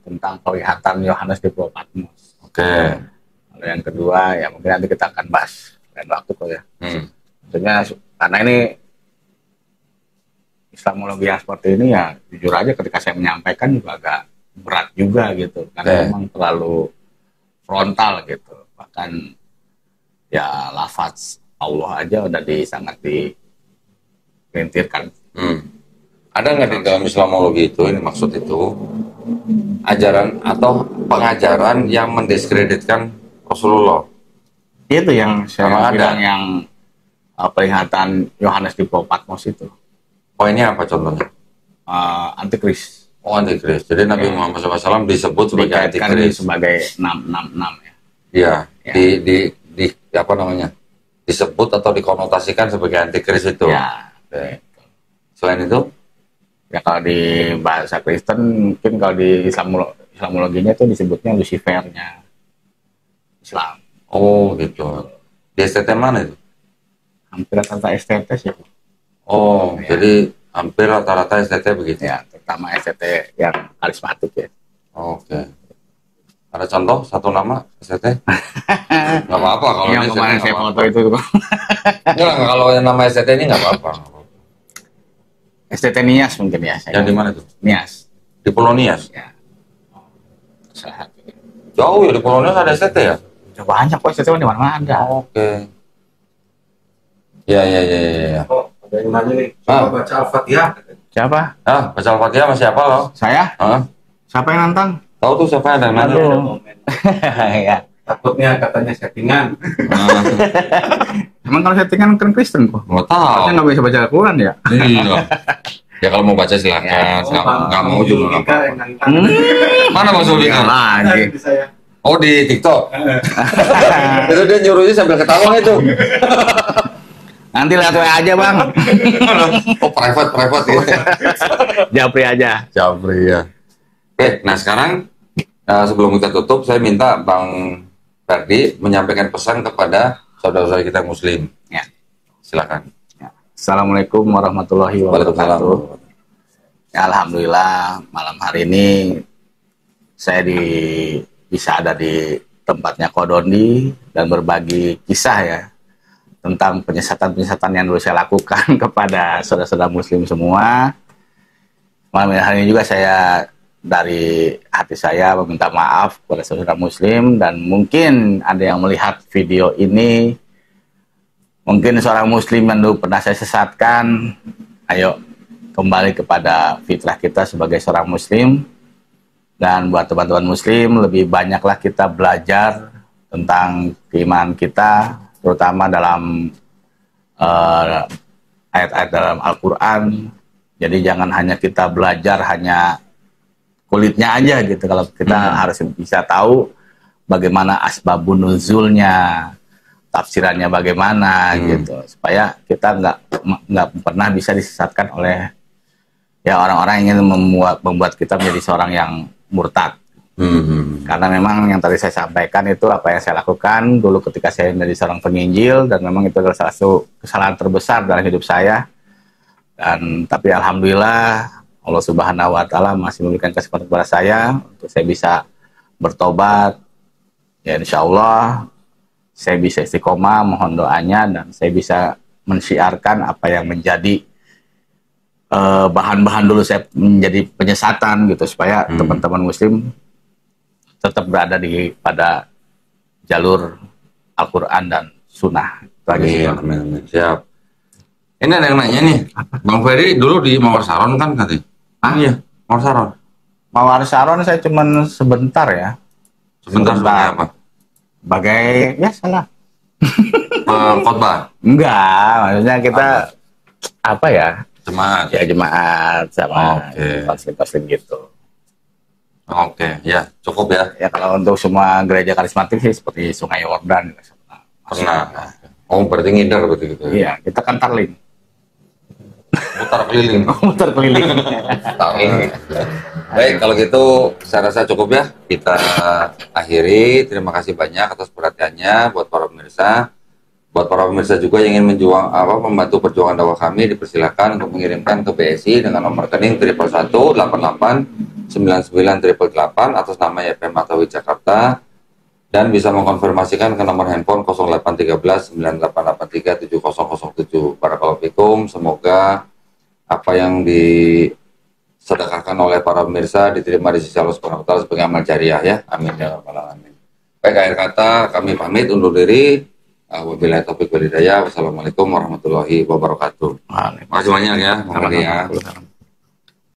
[SPEAKER 1] tentang penglihatan Yohanes di Pulau Patmos. Lalu yang kedua ya mungkin nanti kita akan bahas lain waktu kok ya. Maksudnya karena ini Islamologi yang seperti ini ya jujur aja ketika saya menyampaikan juga agak berat juga gitu karena memang terlalu frontal gitu, bahkan ya lafaz Allah aja udah sangat dipelintirkan.
[SPEAKER 2] Ada nggak di dalam Islamologi itu, ini maksud itu, ajaran atau pengajaran yang mendiskreditkan Rasulullah?
[SPEAKER 1] Itu yang saya
[SPEAKER 2] Ada?
[SPEAKER 1] bilang yang penglihatan Yohanes di Pulau Patmos itu.
[SPEAKER 2] Poinnya apa contohnya?
[SPEAKER 1] Antikris.
[SPEAKER 2] Oh, antikris. Jadi Nabi Muhammad SAW disebut sebagai
[SPEAKER 1] Dikaitkan
[SPEAKER 2] antikris.
[SPEAKER 1] sebagai 666 ya.
[SPEAKER 2] Iya,
[SPEAKER 1] Ya.
[SPEAKER 2] di apa namanya? Disebut atau dikonotasikan sebagai antikris itu.
[SPEAKER 1] Ya.
[SPEAKER 2] Selain itu?
[SPEAKER 1] Ya kalau di bahasa Kristen mungkin kalau di Islamologinya itu disebutnya Lucifernya Islam.
[SPEAKER 2] Oh gitu. Di STT mana itu?
[SPEAKER 1] Hampir rata-rata STT sih.
[SPEAKER 2] Oh,
[SPEAKER 1] Ya.
[SPEAKER 2] jadi hampir rata-rata STT begitu.
[SPEAKER 1] Ya, terutama STT yang karismatik ya.
[SPEAKER 2] Oke. Ada contoh satu nama STT? Nggak apa-apa kalau
[SPEAKER 1] Yang
[SPEAKER 2] ini
[SPEAKER 1] kemarin
[SPEAKER 2] STT
[SPEAKER 1] saya
[SPEAKER 2] nggak
[SPEAKER 1] foto
[SPEAKER 2] apa-apa.
[SPEAKER 1] itu tuh.
[SPEAKER 2] Enggak, kalau yang nama STT ini nggak apa-apa.
[SPEAKER 1] STT Nias mungkin ya.
[SPEAKER 2] Yang di mana tuh?
[SPEAKER 1] Nias.
[SPEAKER 2] Di Pulau Nias.
[SPEAKER 1] Ya. Salah satu.
[SPEAKER 2] Jauh ya, di Pulau Nias ada STT ya?
[SPEAKER 1] Coba banyak kok STT di mana ada.
[SPEAKER 2] Oke. Ya.
[SPEAKER 3] Oh, ada yang nanya nih.
[SPEAKER 2] Ah.
[SPEAKER 3] Coba baca Al-Fatihah.
[SPEAKER 1] Siapa?
[SPEAKER 2] Baca Al-Fatihah sama siapa lo?
[SPEAKER 1] Saya?
[SPEAKER 2] Hah?
[SPEAKER 1] Siapa yang nantang?
[SPEAKER 2] Tahu tuh siapa yang ada yang nanya?
[SPEAKER 1] Aduh. Ya.
[SPEAKER 3] Takutnya katanya settingan.
[SPEAKER 1] Emang kalau settingan kan Kristen kok.
[SPEAKER 2] Nggak tahu.
[SPEAKER 1] Katanya nggak bisa baca Al-Quran ya?
[SPEAKER 2] Iya. Ya kalau mau baca silakan. Nggak mau juga nggak apa-apa.
[SPEAKER 3] yang nantang.
[SPEAKER 2] Mana Mas
[SPEAKER 1] Ya
[SPEAKER 2] Ulina?
[SPEAKER 1] lagi.
[SPEAKER 3] Di saya.
[SPEAKER 2] Oh di TikTok. Itu dia nyuruhnya sambil ketawa itu.
[SPEAKER 1] Nanti lihat WA aja bang.
[SPEAKER 2] Oh private gitu.
[SPEAKER 1] Japri aja.
[SPEAKER 2] Jabri ya. Oke, nah sekarang sebelum kita tutup, saya minta Bang Ferdi menyampaikan pesan kepada saudara-saudara kita Muslim.
[SPEAKER 1] Ya.
[SPEAKER 2] Silakan.
[SPEAKER 1] Assalamualaikum warahmatullahi wabarakatuh. Ya, alhamdulillah malam hari ini saya bisa ada di tempatnya Kodondi dan berbagi kisah ya tentang penyesatan-penyesatan yang dulu saya lakukan kepada saudara-saudara muslim semua. Malam hari ini juga saya dari hati saya meminta maaf kepada saudara muslim, dan mungkin ada yang melihat video ini, mungkin seorang muslim yang dulu pernah saya sesatkan, ayo kembali kepada fitrah kita sebagai seorang muslim. Dan buat teman-teman muslim, lebih banyaklah kita belajar tentang keimanan kita, terutama dalam ayat-ayat dalam Al-Quran. Jadi jangan hanya kita belajar hanya kulitnya aja gitu. Kalau kita harus bisa tahu bagaimana asbabun nuzulnya, tafsirannya bagaimana gitu, supaya kita nggak pernah bisa disesatkan oleh ya orang-orang yang ingin membuat kita menjadi seorang yang murtad. Karena memang yang tadi saya sampaikan itu apa yang saya lakukan dulu ketika saya menjadi seorang penginjil, dan memang itu adalah salah satu kesalahan terbesar dalam hidup saya. Dan tapi alhamdulillah Allah Subhanahu wa taala masih memberikan kesempatan kepada saya untuk saya bisa bertobat. Ya insya Allah saya bisa istiqomah, mohon doanya, dan saya bisa mensiarkan apa yang menjadi bahan-bahan dulu saya menjadi penyesatan gitu, supaya teman-teman muslim tetap berada pada jalur Al-Quran dan Sunnah.
[SPEAKER 2] Amin. Siap. Ini ada yang nanya nih, Bang Ferry dulu di Mawar Saron kan katanya? Iya, Mawar Saron.
[SPEAKER 1] Mawar Saron saya cuman sebentar ya.
[SPEAKER 2] Sebentar sebagai apa?
[SPEAKER 1] Sebagai ya salah.
[SPEAKER 2] Khotbah?
[SPEAKER 1] Enggak, maksudnya kita apa ya?
[SPEAKER 2] Jemaat.
[SPEAKER 1] Ya jemaat sama
[SPEAKER 2] Oke.
[SPEAKER 1] konseling gitu.
[SPEAKER 2] Oke, ya cukup ya.
[SPEAKER 1] Ya kalau untuk semua gereja karismatik sih seperti Sungai Yordan.
[SPEAKER 2] Pernah. Oh berarti ngindar berarti gitu ya?
[SPEAKER 1] Iya, kita kan tarling.
[SPEAKER 2] Mutar keliling.
[SPEAKER 1] Muter keliling.
[SPEAKER 2] Baik, kalau gitu saya rasa cukup ya. Kita akhiri. Terima kasih banyak atas perhatiannya buat para pemirsa. Buat para pemirsa juga yang ingin membantu perjuangan dakwah kami, dipersilakan untuk mengirimkan ke BSI dengan nomor rekening 111889988 atas nama YPM Matawi Jakarta, dan bisa mengkonfirmasikan ke nomor handphone 081398837007. Barakallahu fikum. Semoga apa yang disedekahkan oleh para pemirsa diterima di sisi Allah Subhanahu wa taala sebagai amal jariah ya. Amin ya rabbal alamin. Baik, akhir kata kami pamit undur diri. Wabillahi taufiq wal hidayah. Wassalamualaikum warahmatullahi wabarakatuh. Terima kasih banyak ya, Bang Ferry ya.